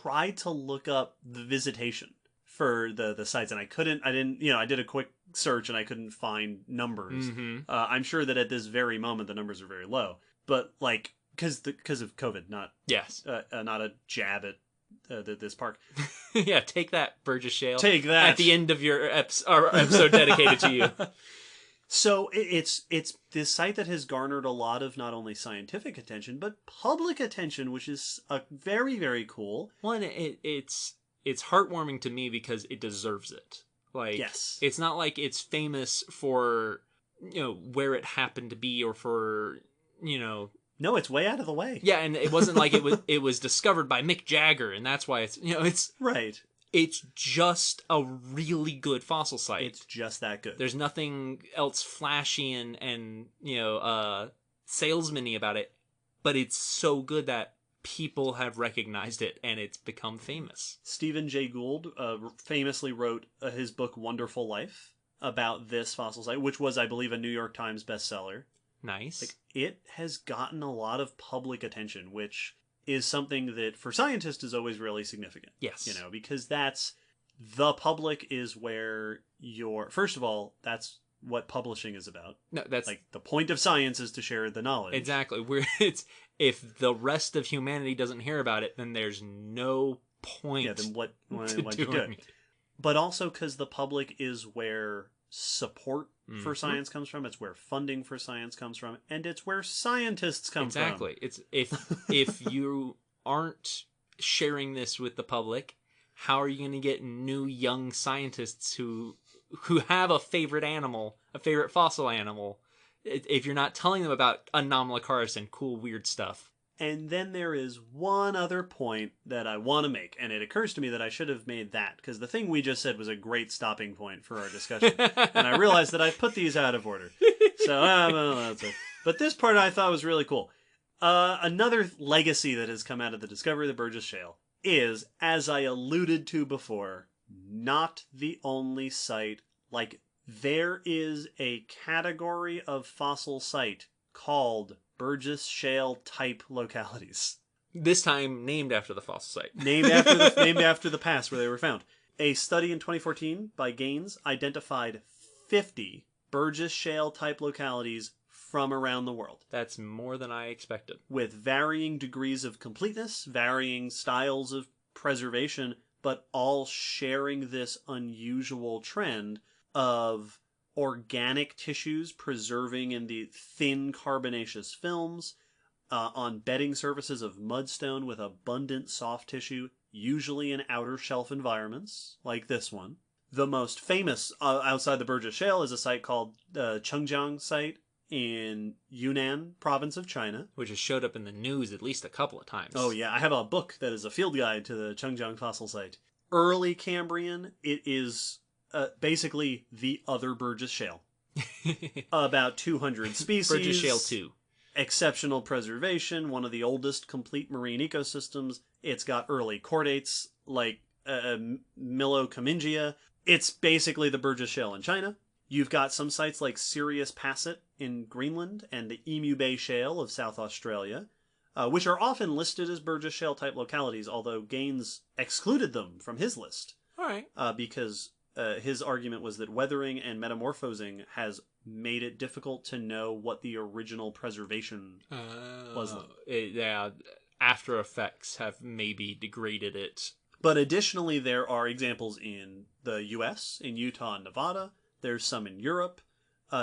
tried to look up the visitation for the sites, and I didn't, I did a quick search and I couldn't find numbers. I'm sure that at this very moment the numbers are very low, but like, because of COVID, not a jab at this park. Yeah, take that, Burgess Shale. Take that at the end of your episode dedicated to you. So it's this site that has garnered a lot of not only scientific attention but public attention, which is very, very cool. Well, and it's heartwarming to me because it deserves it. Like, yes, it's not like it's famous for where it happened to be or for No, it's way out of the way. Yeah, and it wasn't like it was discovered by Mick Jagger, and that's why it's right. It's just a really good fossil site. It's just that good. There's nothing else flashy and salesman-y about it, but it's so good that people have recognized it and it's become famous. Stephen Jay Gould famously wrote his book Wonderful Life about this fossil site, which was, I believe, a New York Times bestseller. Nice. Like, it has gotten a lot of public attention, which is something that for scientists is always really significant. Yes. Because that's the public is where first of all, that's what publishing is about. No, that's like the point of science is to share the knowledge. Exactly. It's if the rest of humanity doesn't hear about it, then there's no point. Yeah, then what to you do it? But also because the public is where support for science comes from. It's where funding for science comes from, and it's where scientists come from. Exactly. It's if you aren't sharing this with the public, how are you going to get new young scientists who have a favorite animal, a favorite fossil animal, if you're not telling them about Anomalocaris and cool weird stuff? And then there is one other point that I want to make, and it occurs to me that I should have made that, because the thing we just said was a great stopping point for our discussion. And I realized that I put these out of order. So, well, that's it. But this part I thought was really cool. Another legacy that has come out of the discovery of the Burgess Shale is, as I alluded to before, not the only site like it. There is a category of fossil site called Burgess Shale type localities. This time named after the fossil site. named after the past where they were found. A study in 2014 by Gaines identified 50 Burgess Shale type localities from around the world. That's more than I expected. With varying degrees of completeness, varying styles of preservation, but all sharing this unusual trend of organic tissues preserving in the thin carbonaceous films on bedding surfaces of mudstone with abundant soft tissue, usually in outer shelf environments, like this one. The most famous outside the Burgess Shale is a site called the Chengjiang site in Yunnan province of China. Which has showed up in the news at least a couple of times. Oh yeah, I have a book that is a field guide to the Chengjiang fossil site. Early Cambrian, it is basically the other Burgess Shale. About 200 species. Burgess Shale 2. Exceptional preservation, one of the oldest complete marine ecosystems. It's got early chordates like Millocamingia. It's basically the Burgess Shale in China. You've got some sites like Sirius Passet in Greenland and the Emu Bay Shale of South Australia, which are often listed as Burgess Shale type localities, although Gaines excluded them from his list. All right. Because his argument was that weathering and metamorphosing has made it difficult to know what the original preservation was like. Yeah, after effects have maybe degraded it. But additionally, there are examples in the U.S., in Utah and Nevada. There's some in Europe.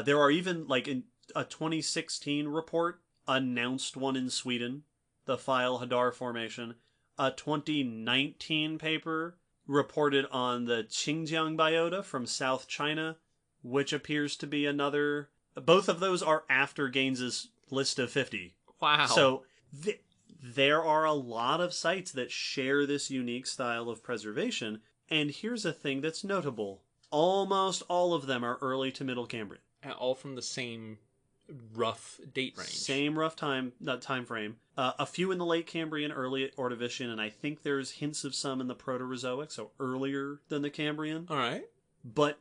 There are even, like in a 2016 report, announced one in Sweden, the File Hadar Formation. A 2019 paper reported on the Xinjiang biota from South China, which appears to be another. Both of those are after Gaines's list of 50. Wow. So there are a lot of sites that share this unique style of preservation. And here's a thing that's notable. Almost all of them are early to middle Cambrian. And all from the same rough date range. Same rough time frame. A few in the late Cambrian, early Ordovician, and I think there's hints of some in the Proterozoic, so earlier than the Cambrian. All right. But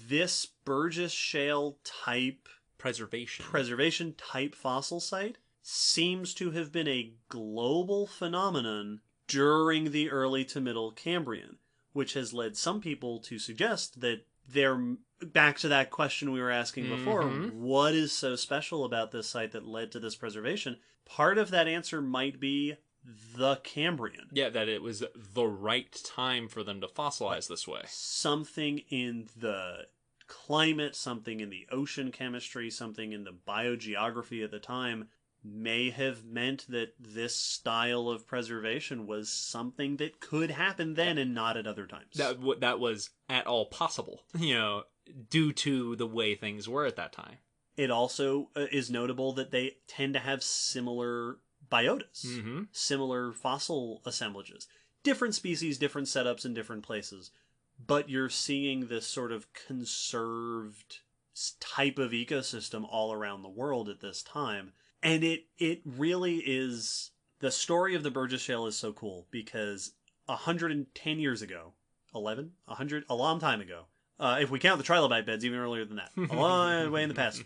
this Burgess Shale type preservation type fossil site seems to have been a global phenomenon during the early to middle Cambrian, which has led some people to suggest that they're back to that question we were asking before. What is so special about this site that led to this preservation? Part of that answer might be the Cambrian. Yeah, that it was the right time for them to fossilize this way. Something in the climate, something in the ocean chemistry, something in the biogeography at the time may have meant that this style of preservation was something that could happen then and not at other times. That was at all possible, due to the way things were at that time. It also is notable that they tend to have similar biotas, similar fossil assemblages. Different species, different setups in different places. But you're seeing this sort of conserved type of ecosystem all around the world at this time. And it really is... The story of the Burgess Shale is so cool because 110 years ago, 100, a long time ago, if we count the trilobite beds, even earlier than that, a long way in the past,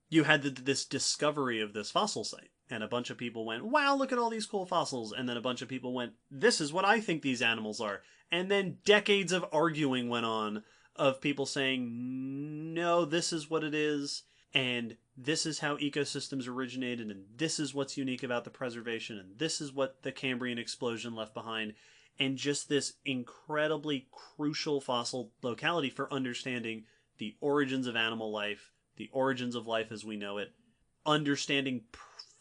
you had this discovery of this fossil site. and a bunch of people went, wow, look at all these cool fossils. And then a bunch of people went, this is what I think these animals are. And then decades of arguing went on of people saying, no, this is what it is. And this is how ecosystems originated. And this is what's unique about the preservation. And this is what the Cambrian explosion left behind. And just this incredibly crucial fossil locality for understanding the origins of animal life, the origins of life as we know it, understanding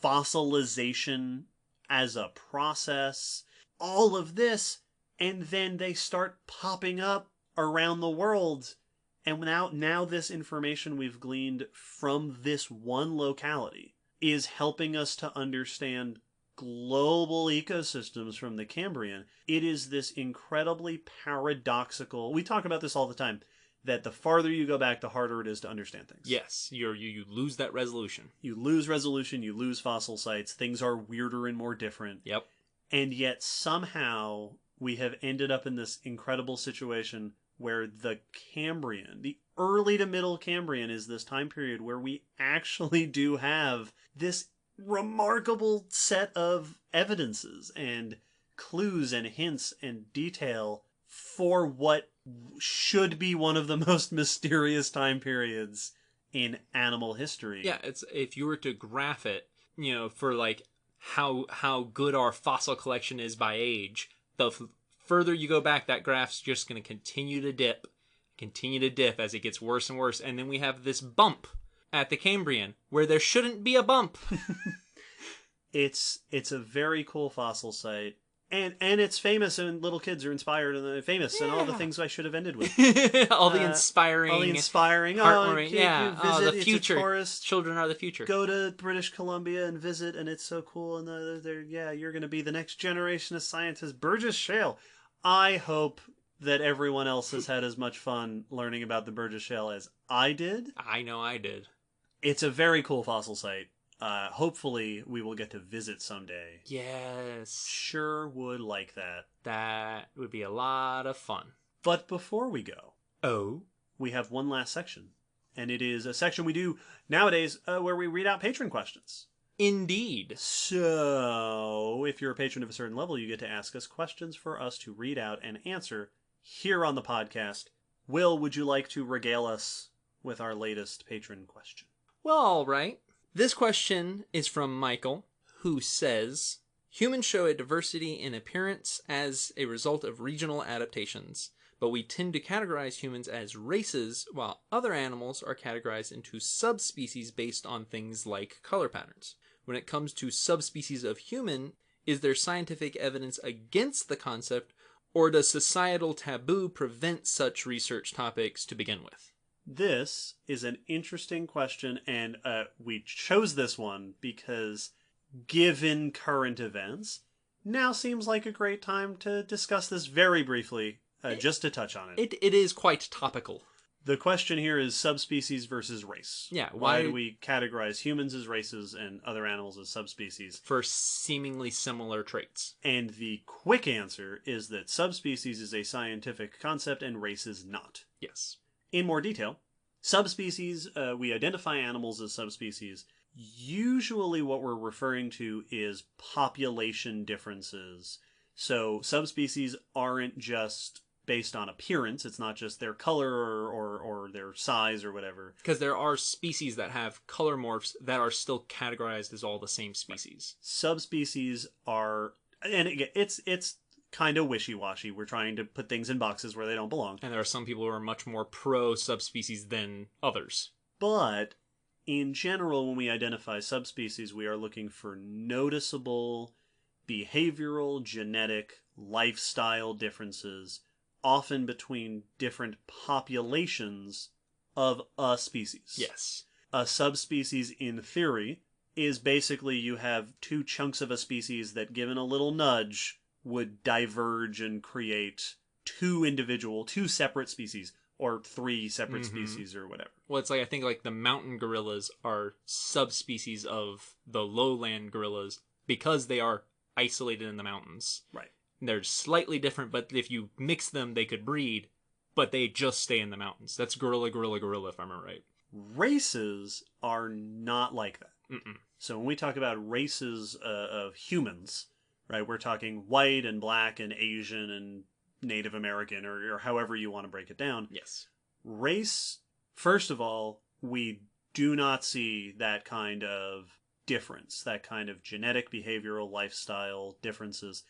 fossilization as a process, all of this, and then they start popping up around the world. And now this information we've gleaned from this one locality is helping us to understand global ecosystems from the Cambrian. It is this incredibly paradoxical, we talk about this all the time, that the farther you go back, the harder it is to understand things. Yes, you lose that resolution. You lose resolution, you lose fossil sites, things are weirder and more different. Yep. And yet somehow we have ended up in this incredible situation where the Cambrian, the early to middle Cambrian, is this time period where we actually do have this remarkable set of evidences and clues and hints and detail for what should be one of the most mysterious time periods in animal history. Yeah, it's if you were to graph it, for like how good our fossil collection is by age, the further you go back, that graph's just going to continue to dip as it gets worse and worse, and then we have this bump at the Cambrian where there shouldn't be a bump. It's a very cool fossil site. And it's famous, and little kids are inspired and famous, and all the things I should have ended with. all the inspiring, heartwarming. Yeah, visit, the future. It's a tourist. Children are the future. Go to British Columbia and visit, and it's so cool. And you're going to be the next generation of scientists. Burgess Shale. I hope that everyone else has had as much fun learning about the Burgess Shale as I did. I know I did. It's a very cool fossil site. Hopefully we will get to visit someday. Yes. Sure would like that. That would be a lot of fun. But before we go, we have one last section. And it is a section we do nowadays where we read out patron questions. Indeed. So, if you're a patron of a certain level, you get to ask us questions for us to read out and answer here on the podcast. Will, would you like to regale us with our latest patron question? Well, all right. This question is from Michael, who says, humans show a diversity in appearance as a result of regional adaptations, but we tend to categorize humans as races, while other animals are categorized into subspecies based on things like color patterns. When it comes to subspecies of human, is there scientific evidence against the concept, or does societal taboo prevent such research topics to begin with? This is an interesting question, and we chose this one because, given current events, now seems like a great time to discuss this very briefly, just to touch on it. It is quite topical. The question here is subspecies versus race. Yeah, why do we categorize humans as races and other animals as subspecies? For seemingly similar traits. And the quick answer is that subspecies is a scientific concept and race is not. Yes. In more detail, subspecies, we identify animals as subspecies. Usually what we're referring to is population differences. So subspecies aren't just based on appearance. It's not just their color or their size or whatever. Because there are species that have color morphs that are still categorized as all the same species. Subspecies are, and again, it's kind of wishy-washy. We're trying to put things in boxes where they don't belong. And there are some people who are much more pro-subspecies than others. But in general, when we identify subspecies, we are looking for noticeable behavioral, genetic, lifestyle differences, often between different populations of a species. Yes. A subspecies, in theory, is basically you have two chunks of a species that, given a little nudge, would diverge and create two separate species, or three separate species, or whatever. Well, it's like, I think like the mountain gorillas are subspecies of the lowland gorillas because they are isolated in the mountains. Right. They're slightly different, but if you mix them, they could breed, but they just stay in the mountains. That's gorilla, gorilla, gorilla, if I remember right. Races are not like that. Mm-mm. So when we talk about races of humans, right, we're talking white and black and Asian and Native American, or however you want to break it down. Yes. Race, first of all, we do not see that kind of difference, that kind of genetic, behavioral, lifestyle differences.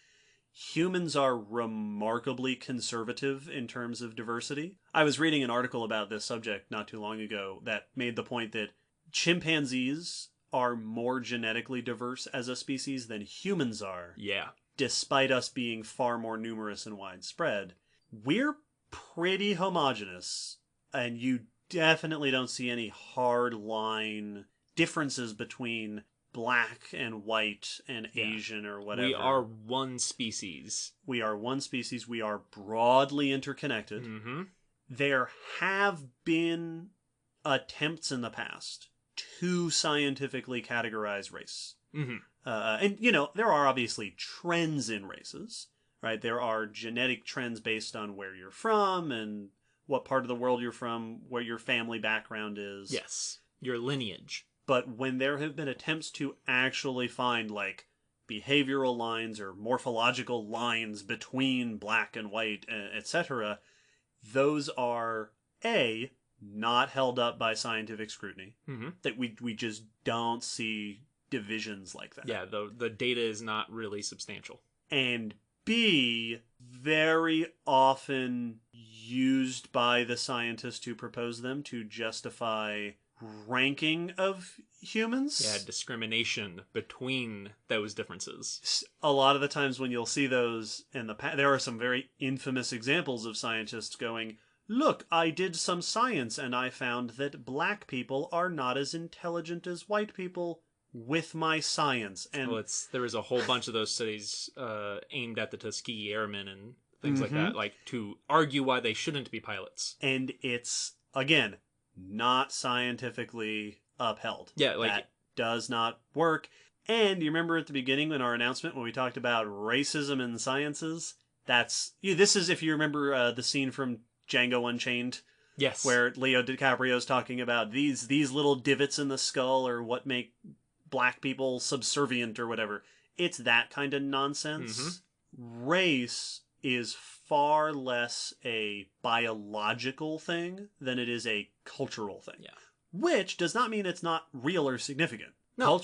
Humans are remarkably conservative in terms of diversity. I was reading an article about this subject not too long ago that made the point that chimpanzees are more genetically diverse as a species than humans are. Yeah. Despite us being far more numerous and widespread. We're pretty homogenous, and you definitely don't see any hard line differences between black and white and Asian or whatever. We are one species. We are one species. We are broadly interconnected. Mm-hmm. There have been attempts in the past to scientifically categorize race. Mm-hmm. And, there are obviously trends in races, right? There are genetic trends based on where you're from and what part of the world you're from, where your family background is. Yes. Your lineage. But when there have been attempts to actually find, like, behavioral lines or morphological lines between black and white, etc., those are, A, not held up by scientific scrutiny. Mm-hmm. That we just don't see divisions like that. Yeah, the data is not really substantial. And B, very often used by the scientists who propose them to justify ranking of humans. Yeah, discrimination between those differences. A lot of the times when you'll see those in the past, there are some very infamous examples of scientists going, look, I did some science and I found that black people are not as intelligent as white people with my science. And there was a whole bunch of those studies aimed at the Tuskegee Airmen and things like that, like to argue why they shouldn't be pilots. And it's, again, not scientifically upheld. Yeah, like that does not work. And you remember at the beginning in our announcement when we talked about racism in sciences? This is, if you remember the scene from Django Unchained. Yes. Where Leo DiCaprio's talking about these little divots in the skull are what make black people subservient or whatever. It's that kind of nonsense. Mm-hmm. Race is far less a biological thing than it is a cultural thing. Yeah. Which does not mean it's not real or significant. No.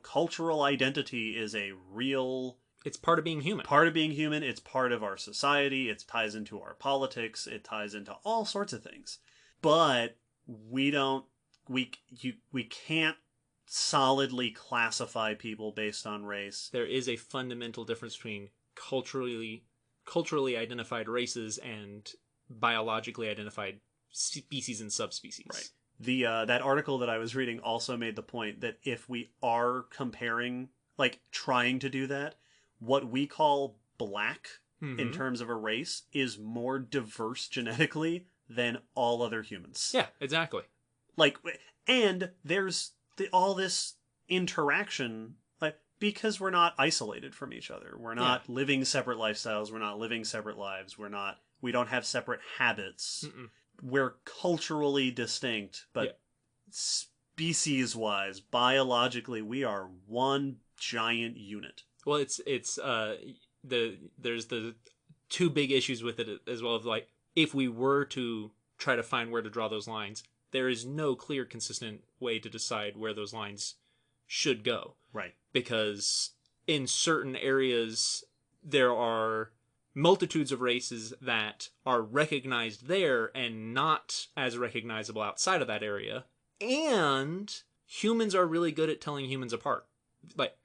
Cultural identity is a real... It's part of being human. Part of being human. It's part of our society. It ties into our politics. It ties into all sorts of things. But we can't solidly classify people based on race. There is a fundamental difference between culturally identified races and biologically identified species and subspecies. Right. That article that I was reading also made the point that if we are comparing, like trying to do that, what we call black in terms of a race is more diverse genetically than all other humans. Yeah, exactly. And there's all this interaction, because we're not isolated from each other. We're not living separate lifestyles. We're not living separate lives. We don't have separate habits. Mm-mm. We're culturally distinct, but species-wise, biologically, we are one giant unit. Well, there's the two big issues with it as well. Of if we were to try to find where to draw those lines, there is no clear, consistent way to decide where those lines should go. Right. Because in certain areas, there are multitudes of races that are recognized there and not as recognizable outside of that area. And humans are really good at telling humans apart.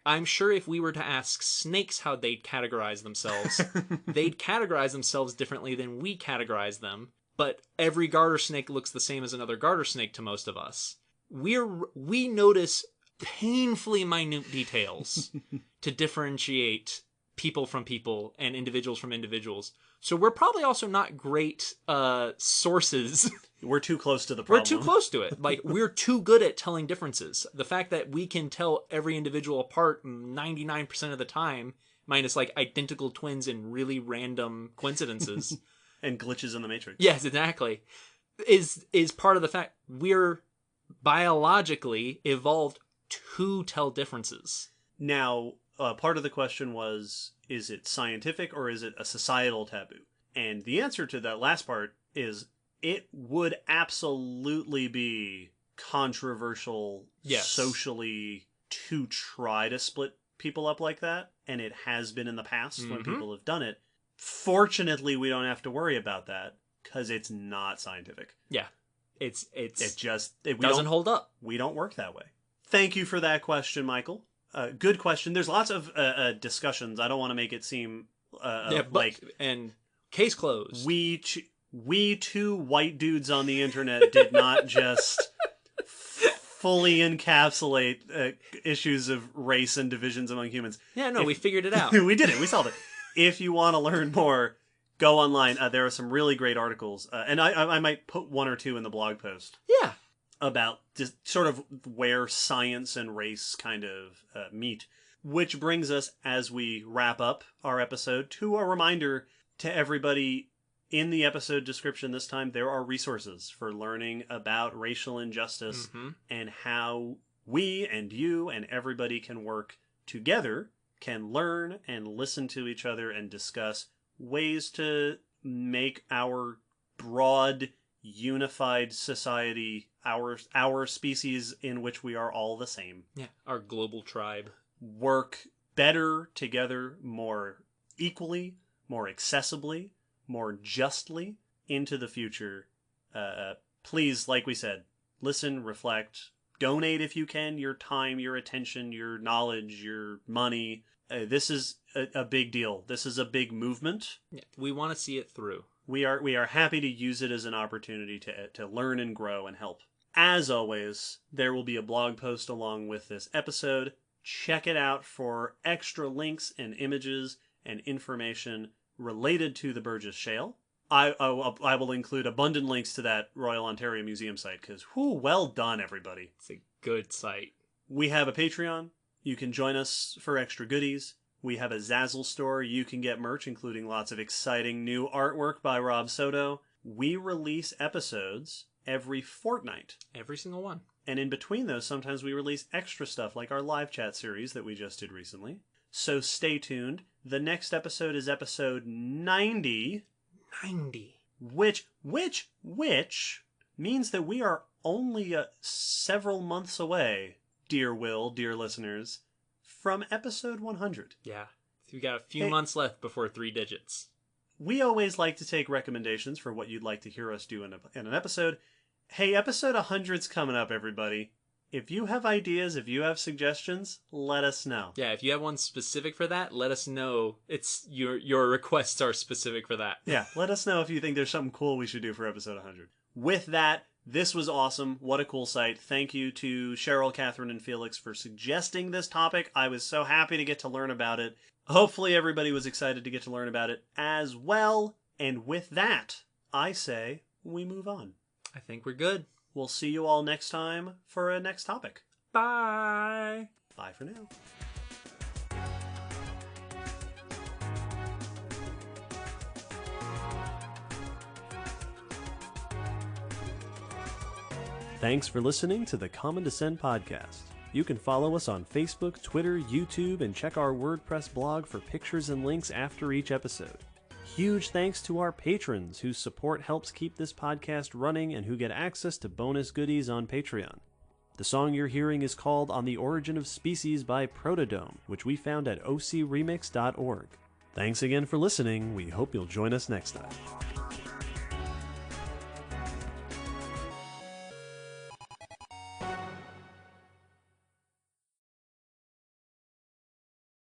I'm sure if we were to ask snakes how they'd categorize themselves, they'd categorize themselves differently than we categorize them. But every garter snake looks the same as another garter snake to most of us. We notice painfully minute details to differentiate people from people and individuals from individuals. So we're probably also not great sources. We're too close to the problem. We're too close to it. We're too good at telling differences. The fact that we can tell every individual apart 99% of the time, minus identical twins and really random coincidences. And glitches in the Matrix. Yes, exactly. Is part of the fact we're biologically evolved to tell differences. Now, part of the question was, is it scientific or is it a societal taboo? And the answer to that last part is it would absolutely be controversial socially to try to split people up like that. And it has been in the past when people have done it. Fortunately, we don't have to worry about that because it's not scientific. Yeah. It doesn't hold up. We don't work that way. Thank you for that question, Michael. Good question. There's lots of discussions. I don't want to make it seem and case closed. We two white dudes on the internet did not just fully encapsulate issues of race and divisions among humans. Yeah, no, we figured it out. We did it. We solved it. If you want to learn more, go online. There are some really great articles, and I might put one or two in the blog post. Yeah. About just sort of where science and race kind of meet. Which brings us, as we wrap up our episode, to a reminder to everybody in the episode description this time, there are resources for learning about racial injustice and how we and you and everybody can work together, can learn and listen to each other and discuss ways to make our broad, unified society, our species in which we are all the same. Yeah, our global tribe. Work better together, more equally, more accessibly, more justly into the future. Please, like we said, listen, reflect, donate if you can, your time, your attention, your knowledge, your money. This is a big deal. This is a big movement. Yeah, we want to see it through. We are happy to use it as an opportunity to learn and grow and help. As always, there will be a blog post along with this episode. Check it out for extra links and images and information related to the Burgess Shale. I will include abundant links to that Royal Ontario Museum site because, well done, everybody. It's a good site. We have a Patreon. You can join us for extra goodies. We have a Zazzle store. You can get merch, including lots of exciting new artwork by Rob Soto. We release episodes every fortnight. Every single one. And in between those, sometimes we release extra stuff like our live chat series that we just did recently. So stay tuned. The next episode is episode 90. 90. Which means that we are only several months away, dear Will, dear listeners, from episode 100. Yeah. We got a few months left before 3 digits. We always like to take recommendations for what you'd like to hear us do in an episode. Hey, episode 100's coming up, everybody. If you have ideas, if you have suggestions, let us know. Yeah, if you have one specific for that, let us know. It's your requests are specific for that. Yeah, let us know if you think there's something cool we should do for episode 100. With that, this was awesome. What a cool site. Thank you to Cheryl, Catherine, and Felix for suggesting this topic. I was so happy to get to learn about it. Hopefully everybody was excited to get to learn about it as well. And with that, I say we move on. I think we're good. We'll see you all next time for a next topic. Bye. Bye for now. Thanks for listening to the Common Descent podcast. You can follow us on Facebook, Twitter, YouTube, and check our WordPress blog for pictures and links after each episode. Huge thanks to our patrons whose support helps keep this podcast running and who get access to bonus goodies on Patreon. The song you're hearing is called On the Origin of Species by Protodome, which we found at ocremix.org. Thanks again for listening. We hope you'll join us next time.